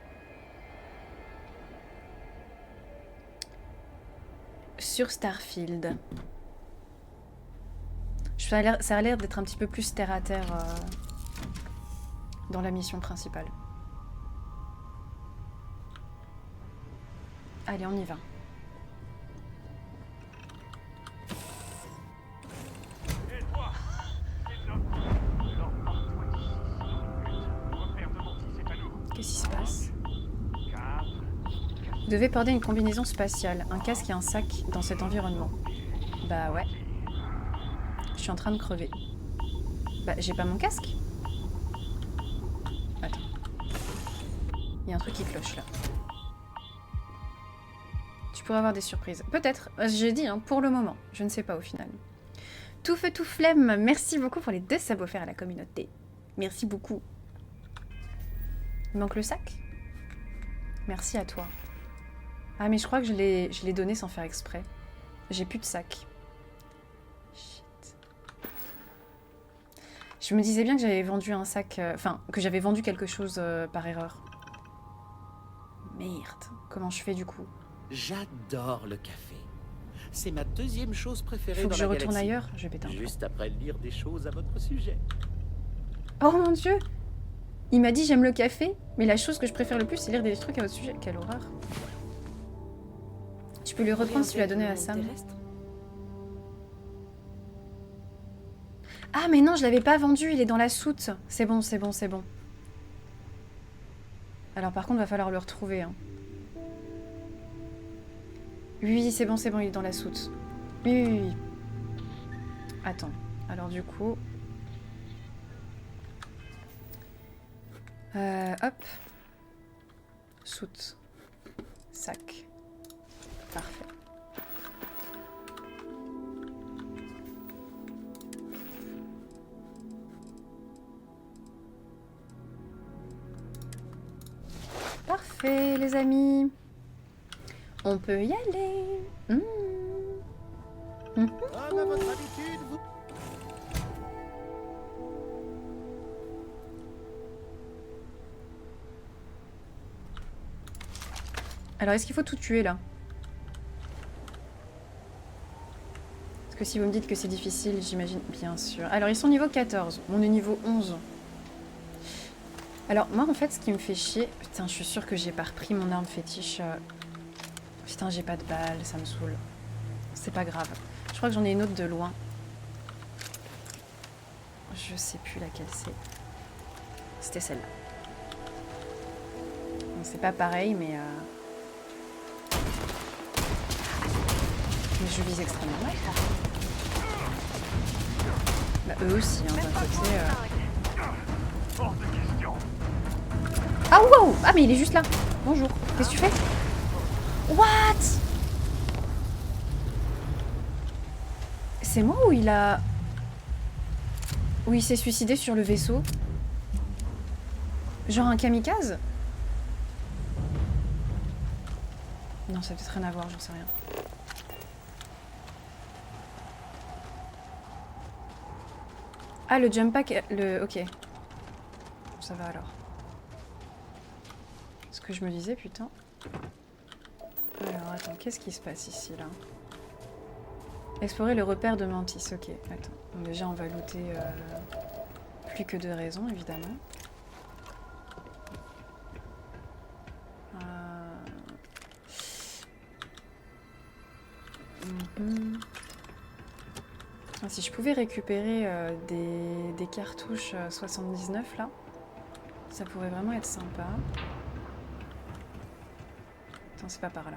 Sur Starfield. Ça a l'air d'être un petit peu plus terre à terre dans la mission principale. Allez, on y va. Qu'est-ce qui se passe? Vous devez porter une combinaison spatiale, un casque et un sac dans cet environnement. Bah ouais. Je suis en train de crever. Bah j'ai pas mon casque. Attends. Il y a un truc qui cloche là. Tu pourrais avoir des surprises. Peut-être. J'ai dit, hein, pour le moment. Je ne sais pas au final. Tout feu, tout flemme. Merci beaucoup pour les 2 subs offerts à la communauté. Merci beaucoup. Il manque le sac? Merci à toi. Ah mais je crois que je l'ai donné sans faire exprès. J'ai plus de sac. Shit. Je me disais bien que j'avais vendu un sac... Enfin, que j'avais vendu quelque chose par erreur. Merde. Comment je fais du coup? J'adore le café. C'est ma 2e chose préférée Faut dans que la je retourne galaxie. ailleurs? Je vais péter un plomb. Juste après lire des choses à votre sujet. Oh mon dieu! Il m'a dit j'aime le café, mais la chose que je préfère le plus c'est lire des trucs à votre sujet. Quelle horreur. Tu peux lui reprendre si tu l'as donné à Sam. Ah mais non, je l'avais pas vendu, il est dans la soute. C'est bon, c'est bon, c'est bon. Alors par contre, va falloir le retrouver. Hein. Oui, c'est bon, il est dans la soute. Oui, oui, oui. Attends, alors du coup... hop. Soute. Sac. Parfait. Parfait, les amis. On peut y aller. Comme à votre habitude, vous... Alors, est-ce qu'il faut tout tuer, là? Parce que si vous me dites que c'est difficile, j'imagine... Bien sûr. Alors, ils sont niveau 14. On est niveau 11. Alors, moi, en fait, ce qui me fait chier... Putain, je suis sûre que j'ai pas repris mon arme fétiche. Putain, j'ai pas de balles, ça me saoule. C'est pas grave. Je crois que j'en ai une autre de loin. Je sais plus laquelle c'est. C'était celle-là. Bon, c'est pas pareil, mais... Mais je vise extrêmement mal. Bah, eux aussi, hein, d'un côté... Ah, wow! Ah, mais il est juste là. Bonjour. Qu'est-ce que tu fais? What? C'est moi ou il a... Ou il s'est suicidé sur le vaisseau? Genre un kamikaze? Non, ça peut être rien à voir, j'en sais rien. Ah, le jump pack... Ok. Ça va alors. Ce que je me disais, putain. Alors, attends, qu'est-ce qui se passe ici, là? Explorer le repère de Mantis, ok. Attends, donc déjà, on va looter plus que de raisons, évidemment. Ah, si je pouvais récupérer des cartouches 79, là, ça pourrait vraiment être sympa. Attends, c'est pas par là.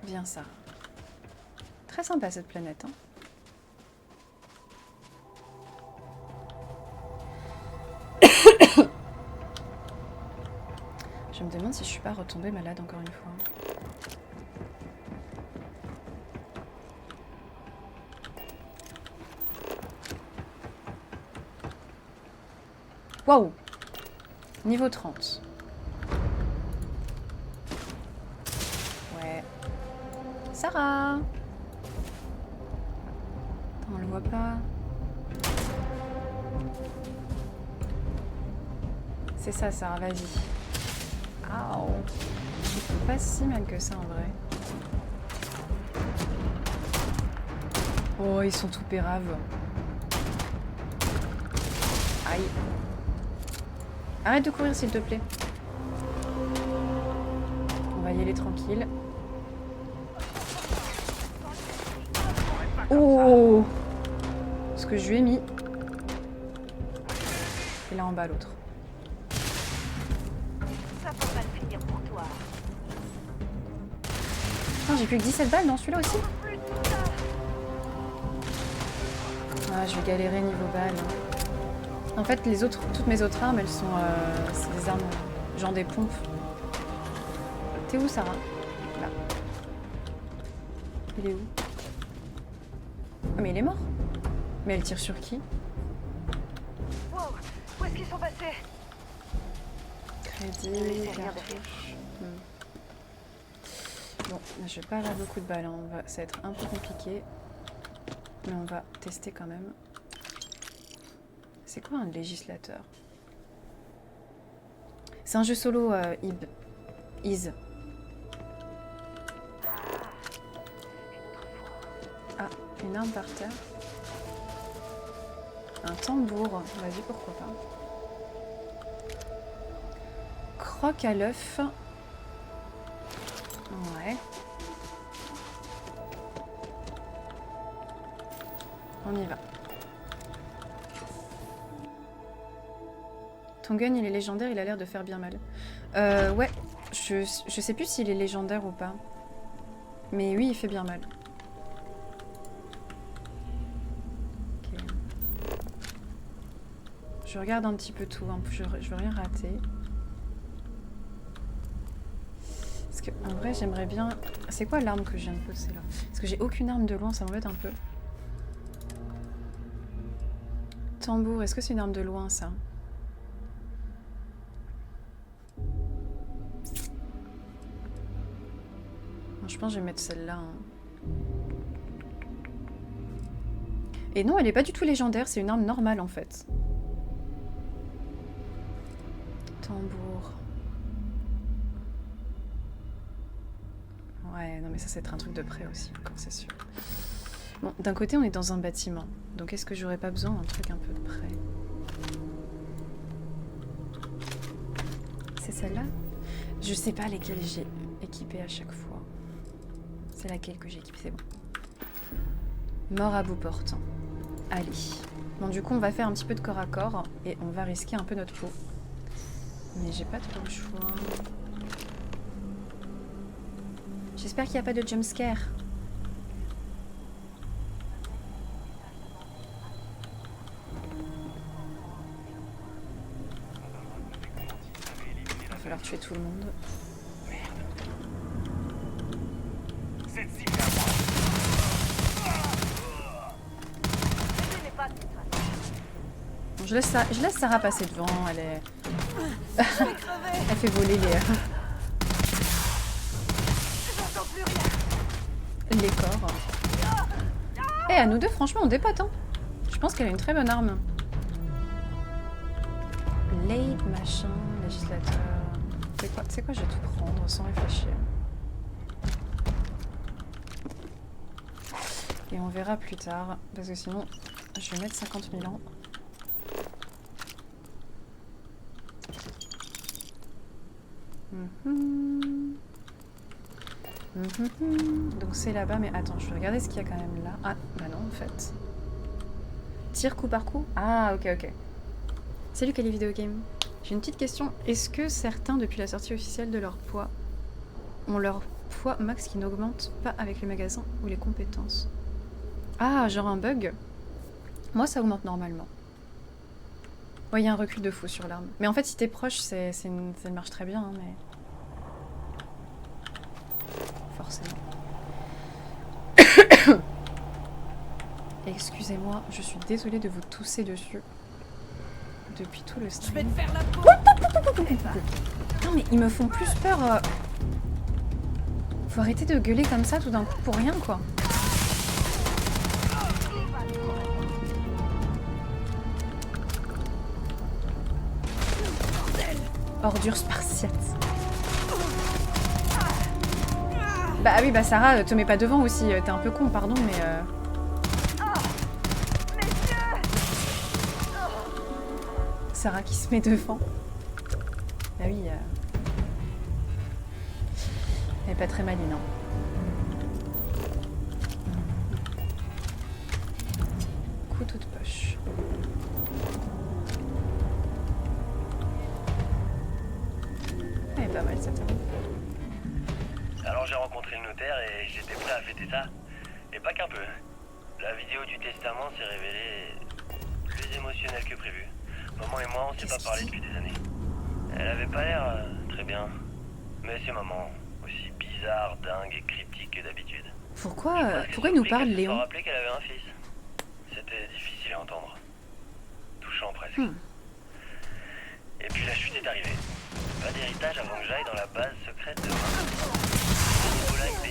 Viens, ça. Très sympa cette planète, hein. demande si je suis pas retombée malade encore une fois. Waouh! Niveau 30. Ouais. Sarah! On le voit pas. C'est ça, Sarah, vas-y. Aouh! C'est pas si mal que ça en vrai. Oh, ils sont tout péraves. Aïe. Arrête de courir s'il te plaît. On va y aller tranquille. Oh! Ce que je lui ai mis. Et là en bas l'autre. Ça peut mal finir pour toi. Oh, j'ai plus que 17 balles dans celui-là aussi. Ah, je vais galérer niveau balles. En fait, toutes mes autres armes, elles sont... c'est des armes, genre des pompes. T'es où, Sarah? Là. Il est où? Ah, mais il est mort. Mais elle tire sur qui? Wow, où est-ce qu'ils sont passés? Crédit, cartouche. Bon, je vais pas avoir beaucoup de balles, hein. Ça va être un peu compliqué. Mais on va tester quand même. C'est quoi un législateur? C'est un jeu solo, Is. Ah, une arme par terre. Un tambour. Vas-y, pourquoi pas. Croque à l'œuf. Ouais. On y va. Ton gun, il est légendaire, il a l'air de faire bien mal. Ouais, je sais plus s'il est légendaire ou pas. Mais oui, il fait bien mal. Ok. Je regarde un petit peu tout, hein. Je veux rien rater. Parce que, en vrai, j'aimerais bien... C'est quoi l'arme que je viens de poser là? Parce que j'ai aucune arme de loin, ça m'embête un peu. Tambour, est-ce que c'est une arme de loin, ça? Je pense que je vais mettre celle-là. Hein. Et non, elle est pas du tout légendaire, c'est une arme normale en fait. Tambour. Ouais, non mais ça, c'est un truc de près aussi, c'est sûr. Bon, d'un côté, on est dans un bâtiment. Donc est-ce que j'aurais pas besoin d'un truc un peu de près? C'est celle-là? Je sais pas lesquelles j'ai équipées à chaque fois. C'est laquelle que j'ai équipée, c'est bon. Mort à bout portant. Allez. Bon, du coup, on va faire un petit peu de corps à corps et on va risquer un peu notre peau. Mais j'ai pas trop le choix. J'espère qu'il n'y a pas de jumpscare. Il va falloir tuer tout le monde. Bon, je laisse Sarah passer devant, elle est... elle fait voler les corps. Et à nous deux, franchement, on dépote, hein. Je pense qu'elle a une très bonne arme. Blade, machin, législateur... C'est quoi, je vais tout prendre sans réfléchir. Et on verra plus tard, parce que sinon, je vais mettre 50 000 ans. Donc c'est là-bas, mais attends, je vais regarder ce qu'il y a quand même là. Ah, bah non, en fait. Tir coup par coup? Ah, ok. Salut Kali Video Game. J'ai une petite question. Est-ce que certains, depuis la sortie officielle de leur poids, ont leur poids max qui n'augmente pas avec les magasins ou les compétences? Ah, genre un bug? Moi, ça augmente normalement. Ouais, il y a un recul de fou sur l'arme. Mais en fait, si t'es proche, ça marche très bien, hein, mais... forcément. Excusez-moi, je suis désolée de vous tousser dessus. Depuis tout le stream. Je vais te faire la peau. Non mais ils me font plus peur. Faut arrêter de gueuler comme ça tout d'un coup pour rien quoi. Ordure spartiate. Bah oui, bah Sarah, te mets pas devant aussi. T'es un peu con, pardon, mais... Sarah qui se met devant. Bah oui. Elle est pas très maline, hein. Couteau de poche. Elle est pas mal cette arme. Alors j'ai rencontré le notaire et j'étais prêt à fêter ça. Et pas qu'un peu. La vidéo du testament s'est révélée plus émotionnelle que prévu. Maman et moi, on s'est pas parlé depuis des années. Elle avait pas l'air très bien. Mais c'est maman, aussi bizarre, dingue et cryptique que d'habitude. Pourquoi il nous parle, Léon? Je me rappelais qu'elle avait un fils. C'était difficile à entendre. Touchant presque. Et puis la chute est arrivée. Pas d'héritage avant que j'aille dans la base secrète de Nicolas XP.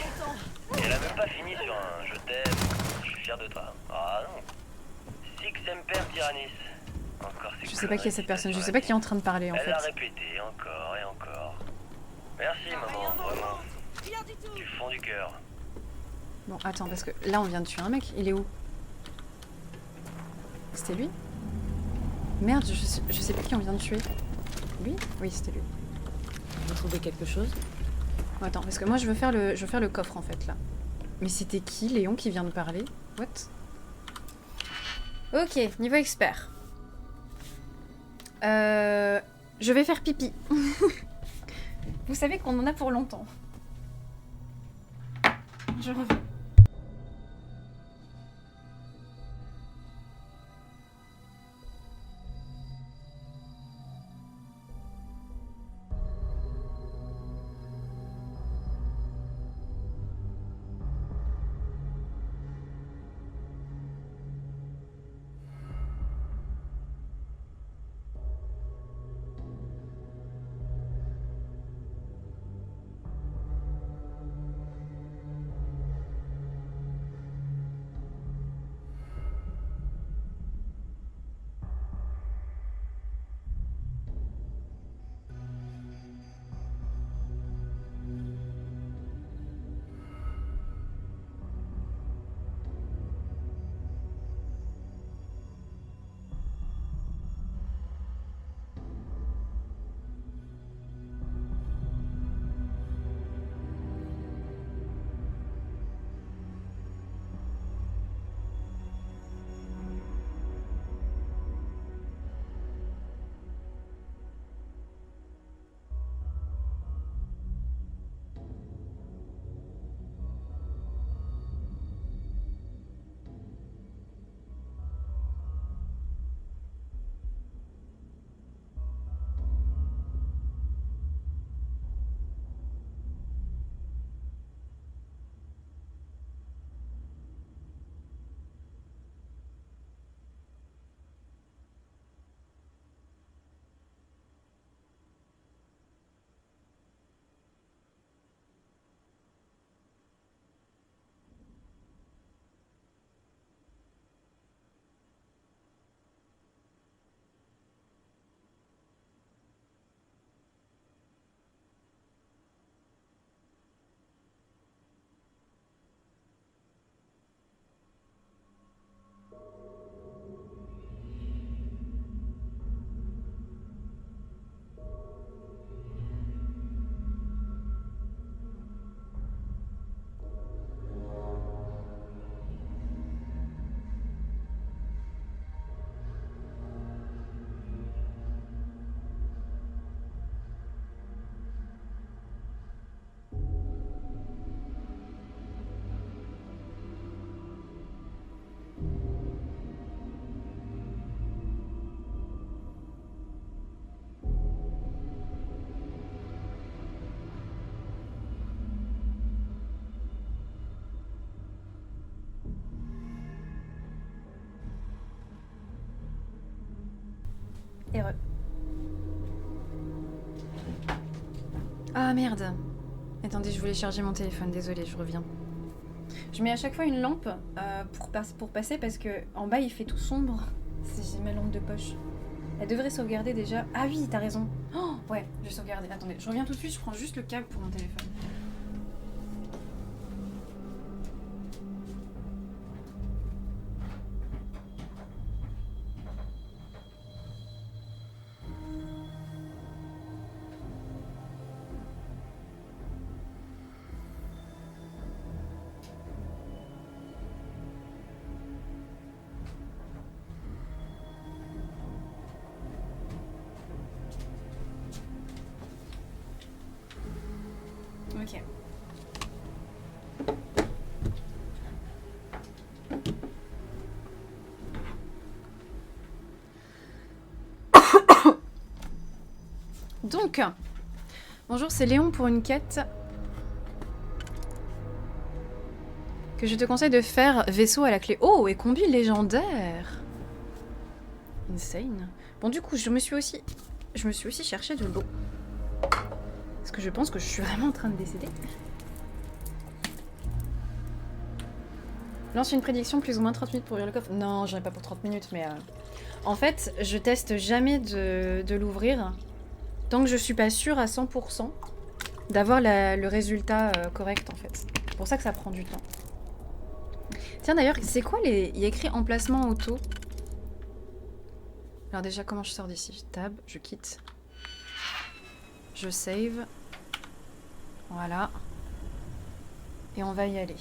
Et elle a même pas fini sur un je t'aime, je suis fier de toi. Ah non. Six Semper Tyrannis. Encore Je sais pas qui est cette personne, je sais pas qui est en train de parler en fait. Elle l'a répété encore et encore. Merci maman, vraiment. Du fond du cœur. Bon, attends, parce que là on vient de tuer un mec, il est où? C'était lui? Merde, je sais plus qui on vient de tuer. Lui? Oui, c'était lui. Vous trouvez quelque chose? Bon, attends, parce que moi je veux faire le coffre en fait là. Mais c'était qui, Léon, qui vient de parler? What? Ok, niveau expert. Je vais faire pipi. Vous savez qu'on en a pour longtemps. Je reviens. Ah merde. Attendez, je voulais charger mon téléphone, désolée, je reviens. Je mets à chaque fois une lampe pour passer parce que en bas il fait tout sombre. J'ai ma lampe de poche. Elle devrait sauvegarder déjà. Ah oui, t'as raison. Oh, ouais, je vais sauvegarder. Attendez, je reviens tout de suite, je prends juste le câble pour mon téléphone. Ok. Donc, bonjour, c'est Léon pour une quête que je te conseille de faire, vaisseau à la clé. Oh, et combi légendaire. Insane. Bon, du coup, je me suis aussi cherché de l'eau. Parce que je pense que je suis vraiment en train de décéder. Lance une prédiction, plus ou moins 30 minutes pour ouvrir le coffre. Non, j'irai pas pour 30 minutes, mais... En fait, je teste jamais de l'ouvrir tant que je suis pas sûre à 100% d'avoir le résultat correct, en fait. C'est pour ça que ça prend du temps. Tiens, d'ailleurs, c'est quoi les... Il y a écrit emplacement auto. Alors déjà, comment je sors d'ici? Tab, je quitte. Je save. Voilà. Et on va y aller.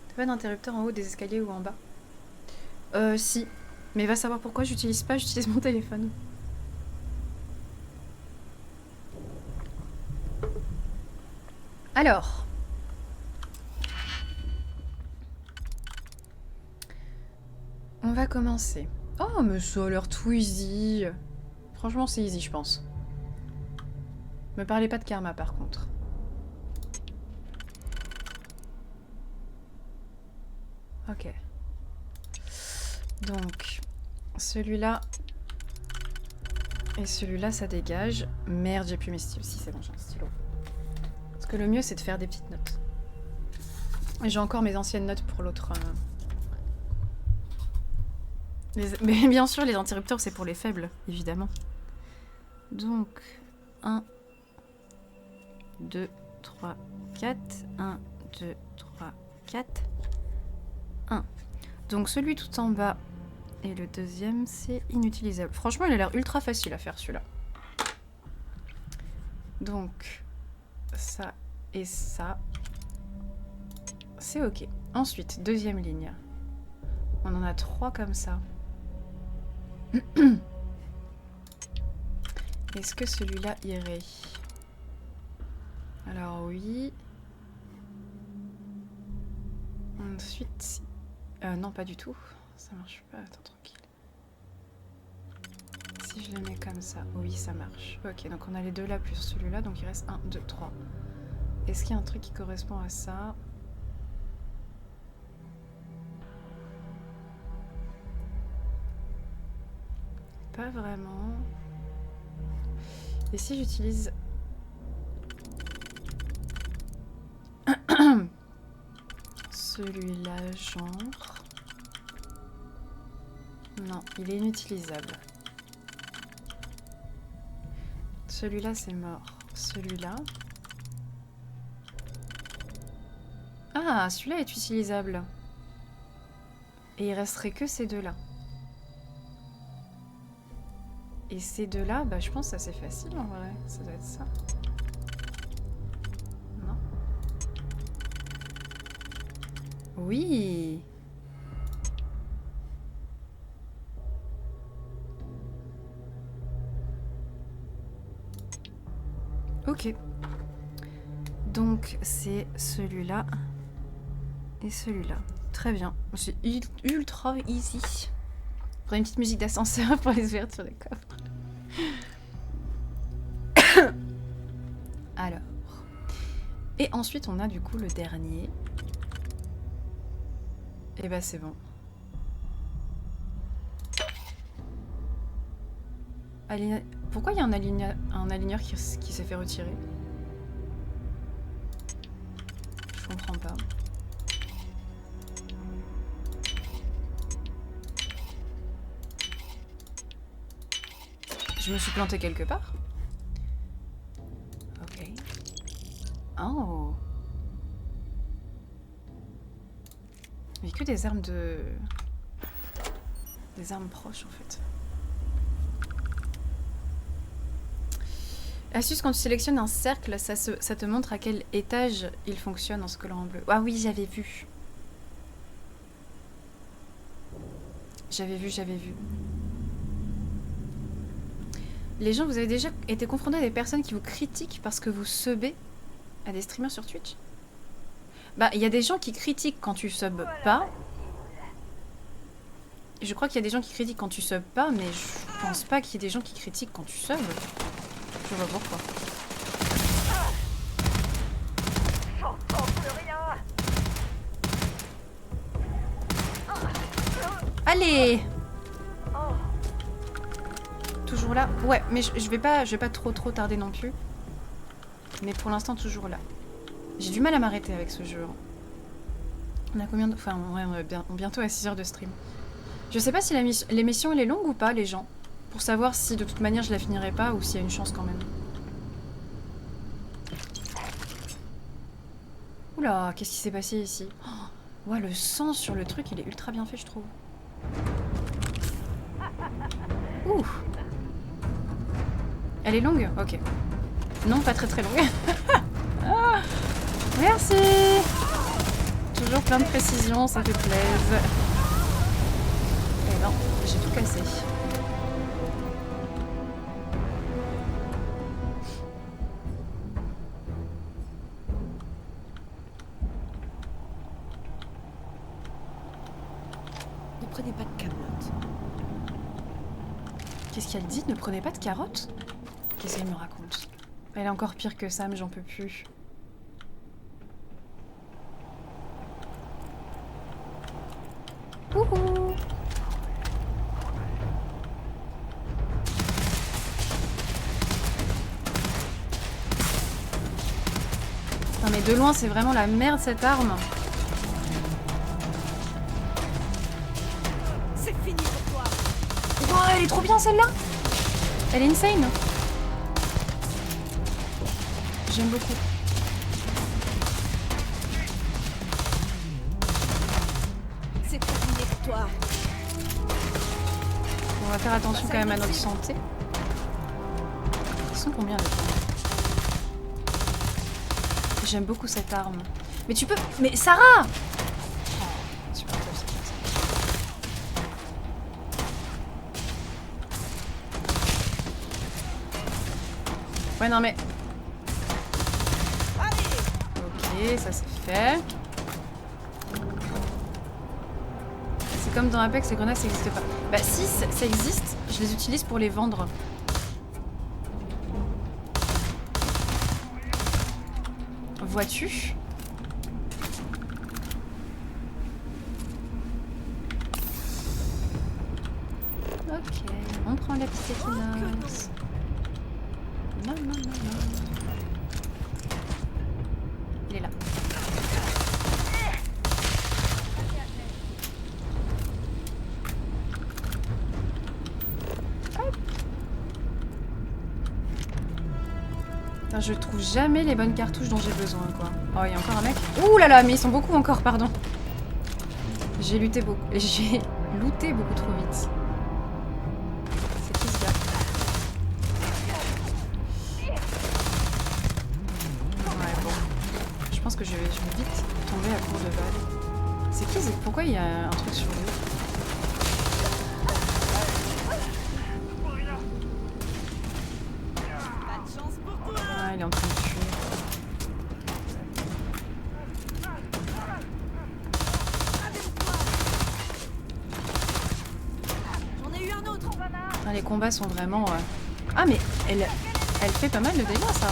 T'as pas d'interrupteur en haut des escaliers ou en bas? Si. Mais va savoir pourquoi j'utilise mon téléphone. Alors. On va commencer. Oh, mais ça a l'air tout easy. Franchement, c'est easy, je pense. Me parlez pas de karma, par contre. Ok. Donc, celui-là et celui-là, ça dégage. Merde, j'ai plus mes stylos. Si, c'est bon, j'ai un stylo. Parce que le mieux, c'est de faire des petites notes. Et j'ai encore mes anciennes notes pour l'autre... Mais bien sûr, les interrupteurs, c'est pour les faibles, évidemment. Donc, 1, 2, 3, 4. 1, 2, 3, 4. 1. Donc, celui tout en bas et le deuxième, c'est inutilisable. Franchement, il a l'air ultra facile à faire, celui-là. Donc, ça et ça. C'est ok. Ensuite, deuxième ligne. On en a 3 comme ça. Est-ce que celui-là irait? Alors oui. Ensuite... non, pas du tout. Ça marche pas. Attends, tranquille. Si je les mets comme ça... Oui, ça marche. Ok, donc on a les deux là plus celui-là. Donc il reste 1, 2, 3. Est-ce qu'il y a un truc qui correspond à ça? Pas vraiment. Et si j'utilise... celui-là, genre... Non, il est inutilisable. Celui-là, c'est mort. Celui-là... Ah, celui-là est utilisable. Et il resterait que ces deux-là. Et ces deux-là, bah je pense que ça c'est facile en vrai. Ça doit être ça. Non. Oui. Ok. Donc c'est celui-là et celui-là. Très bien. C'est ultra easy. Faudrait une petite musique d'ascenseur pour les ouvertures des coffres. Alors. Et ensuite, on a du coup le dernier. Et bah c'est bon. Pourquoi il y a un aligneur qui s'est fait retirer? Je comprends pas. Je me suis plantée quelque part? Ok. Oh. Il n'y a que des armes de... Des armes proches en fait. Astuce, quand tu sélectionnes un cercle, ça te montre à quel étage il fonctionne en se collant en bleu. Ah oui, j'avais vu. J'avais vu. Les gens, vous avez déjà été confrontés à des personnes qui vous critiquent parce que vous subez à des streamers sur Twitch? Bah, il y a des gens qui critiquent quand tu subs pas. Je crois qu'il y a des gens qui critiquent quand tu subs pas, mais je pense pas qu'il y ait des gens qui critiquent quand tu subs. Je vois pourquoi. Allez! Toujours là? Ouais, mais je vais pas trop tarder non plus. Mais pour l'instant, toujours là. J'ai du mal à m'arrêter avec ce jeu. On a combien de... Enfin, ouais, on est bientôt à 6 heures de stream. Je sais pas si l'émission elle est longue ou pas, les gens. Pour savoir si de toute manière je la finirai pas ou s'il y a une chance quand même. Oula, qu'est-ce qui s'est passé ici? Oh, ouais, le sang sur le truc, il est ultra bien fait, je trouve. Ouh. Elle est longue? Ok. Non, pas très longue. Ah, merci. Toujours plein de précisions, ça fait plaisir. Et non, j'ai tout cassé. Ne prenez pas de carottes. Qu'est-ce qu'elle dit? Ne prenez pas de carottes? Qu'est-ce qu'elle me raconte? Elle est encore pire que Sam, j'en peux plus. Coucou. Non mais de loin c'est vraiment la merde cette arme. C'est fini pour toi. Oh, elle est trop bien celle-là. Elle est insane. J'aime beaucoup. C'est terminé pour toi. On va faire attention quand même à notre santé. Ils sont combien les temps? J'aime beaucoup cette arme. Mais tu peux... Mais Sarah! Oh, tu peux pas faire ça. Ouais, non mais... Ok, ça c'est fait. C'est comme dans Apex, les grenades ça n'existe pas. Bah si, ça existe, je les utilise pour les vendre. Vois-tu? Ok, on prend la petite équinoxe. Non. Il est là. Hop. Putain, je trouve jamais les bonnes cartouches dont j'ai besoin, quoi. Oh, il y a encore un mec. Ouh là là, mais ils sont beaucoup encore, pardon. J'ai looté beaucoup trop vite. C'est qui ce gars? Ouais, bon. Je pense que je vais vite tomber à court de balles. C'est qui? Pourquoi il y a un truc sur lui? Ah, il est en train de tuer. Putain, les combats sont vraiment... Ah mais elle fait pas mal de dégâts, ça.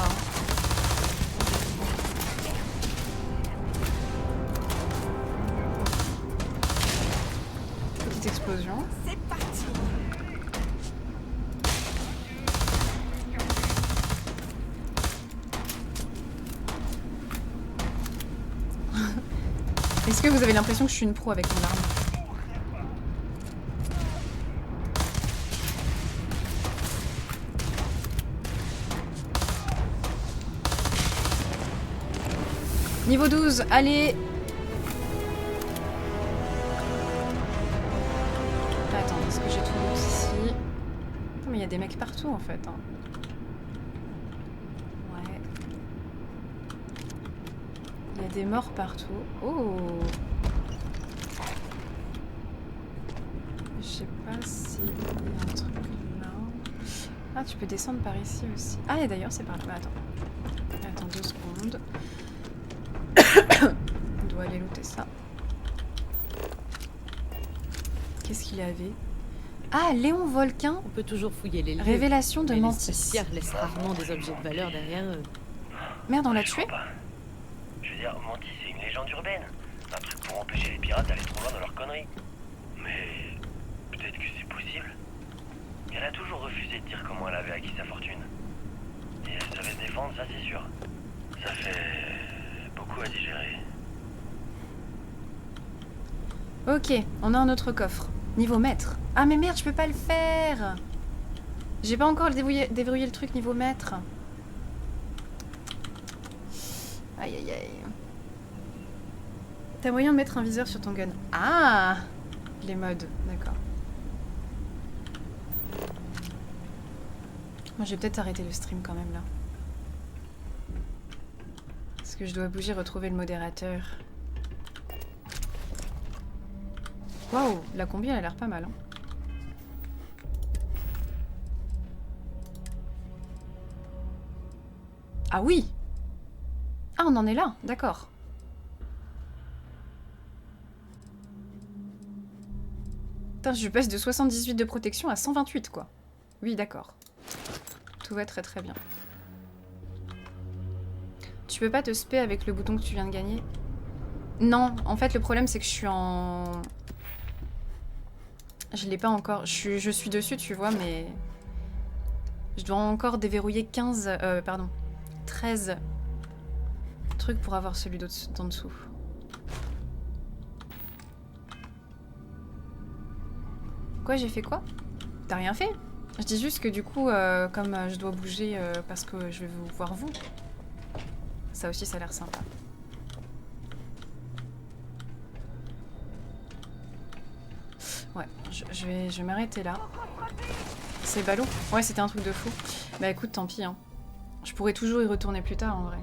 Petite explosion. C'est parti. Est-ce que vous avez l'impression que je suis une pro avec mon arme? Niveau 12, allez. Attends, est-ce que j'ai tout lu ici? Non, mais il y a des mecs partout en fait. Hein. Ouais. Il y a des morts partout. Oh. Je sais pas si il y a un truc là. Ah, tu peux descendre par ici aussi. Ah, et d'ailleurs, c'est par là. Bah, attends. Attends 2 secondes. On doit aller looter ça. Qu'est-ce qu'il avait? Ah, Léon Volquin. On peut toujours fouiller les lieux. Révélation de mais Mantis. Les spatiaires laissent rarement des objets de valeur derrière eux. Merde, on l'a tué? Je veux dire, Mantis, c'est une légende urbaine. Un truc pour empêcher les pirates d'aller trop loin dans leurs conneries. Mais peut-être que c'est possible. Elle a toujours refusé de dire comment elle avait acquis sa fortune. Et elle savait se défendre, ça c'est sûr. Ça fait beaucoup à digérer. Ok, on a un autre coffre. Niveau maître. Ah mais merde, je peux pas le faire. J'ai pas encore déverrouillé le truc niveau maître. Aïe aïe aïe. T'as moyen de mettre un viseur sur ton gun. Ah, les modes, d'accord. Moi je vais peut-être arrêter le stream quand même là. Parce que je dois bouger, retrouver le modérateur. Waouh, la combi elle a l'air pas mal. Hein. Ah oui! Ah, on en est là, d'accord. Putain, je passe de 78 de protection à 128 quoi. Oui, d'accord. Tout va très très bien. Tu peux pas te spé avec le bouton que tu viens de gagner? Non, en fait le problème c'est que je suis en... Je l'ai pas encore. Je suis dessus, tu vois, mais... Je dois encore déverrouiller 13 trucs pour avoir celui d'en dessous. Quoi, j'ai fait quoi? T'as rien fait? Je dis juste que du coup, comme je dois bouger parce que je vais vous voir vous. Ça aussi, ça a l'air sympa. Ouais, je vais m'arrêter là. C'est ballot. Ouais, c'était un truc de fou. Bah écoute, tant pis. Hein. Je pourrais toujours y retourner plus tard, en vrai.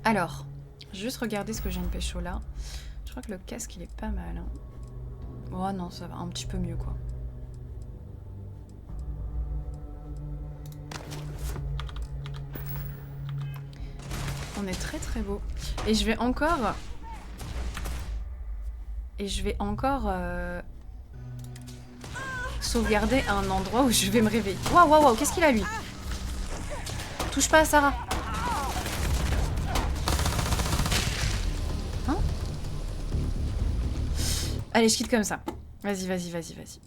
Alors, juste regarder ce que j'ai une pécho là. Je crois que le casque, il est pas mal. Hein. Oh non, ça va un petit peu mieux, quoi. On est très très beau. Et je vais encore... sauvegarder un endroit où je vais me réveiller. Waouh, waouh, waouh, qu'est-ce qu'il a lui? Touche pas à Sarah. Hein? Allez, je quitte comme ça. Vas-y, vas-y, vas-y, vas-y.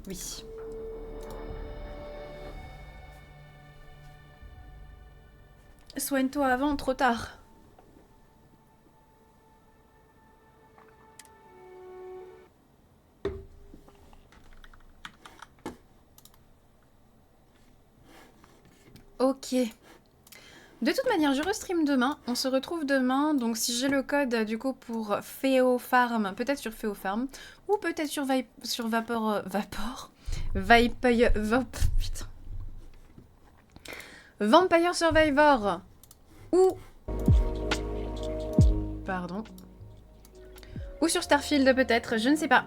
Oui. Soigne-toi avant, trop tard. Ok. De toute manière, je restream demain. On se retrouve demain. Donc si j'ai le code du coup pour Féofarm, peut-être sur Féofarm, ou peut-être sur Vampire Survivor. Ou... Pardon. Ou sur Starfield peut-être, je ne sais pas.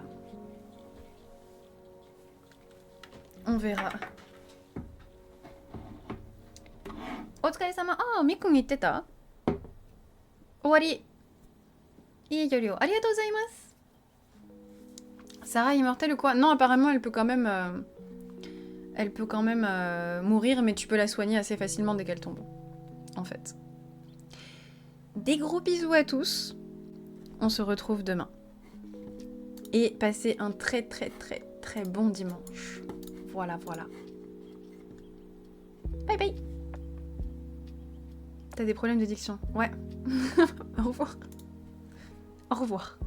On verra. Otsukaresama. Ah, Mikun itteta. Owari. Ii yorio. Arigatou gozaimasu. Sarah immortelle ou quoi? Non, apparemment elle peut quand même... mourir, mais tu peux la soigner assez facilement dès qu'elle tombe. En fait. Des gros bisous à tous. On se retrouve demain. Et passez un très très bon dimanche. Voilà, voilà. Bye bye. T'as des problèmes de diction? Ouais. Au revoir. Au revoir.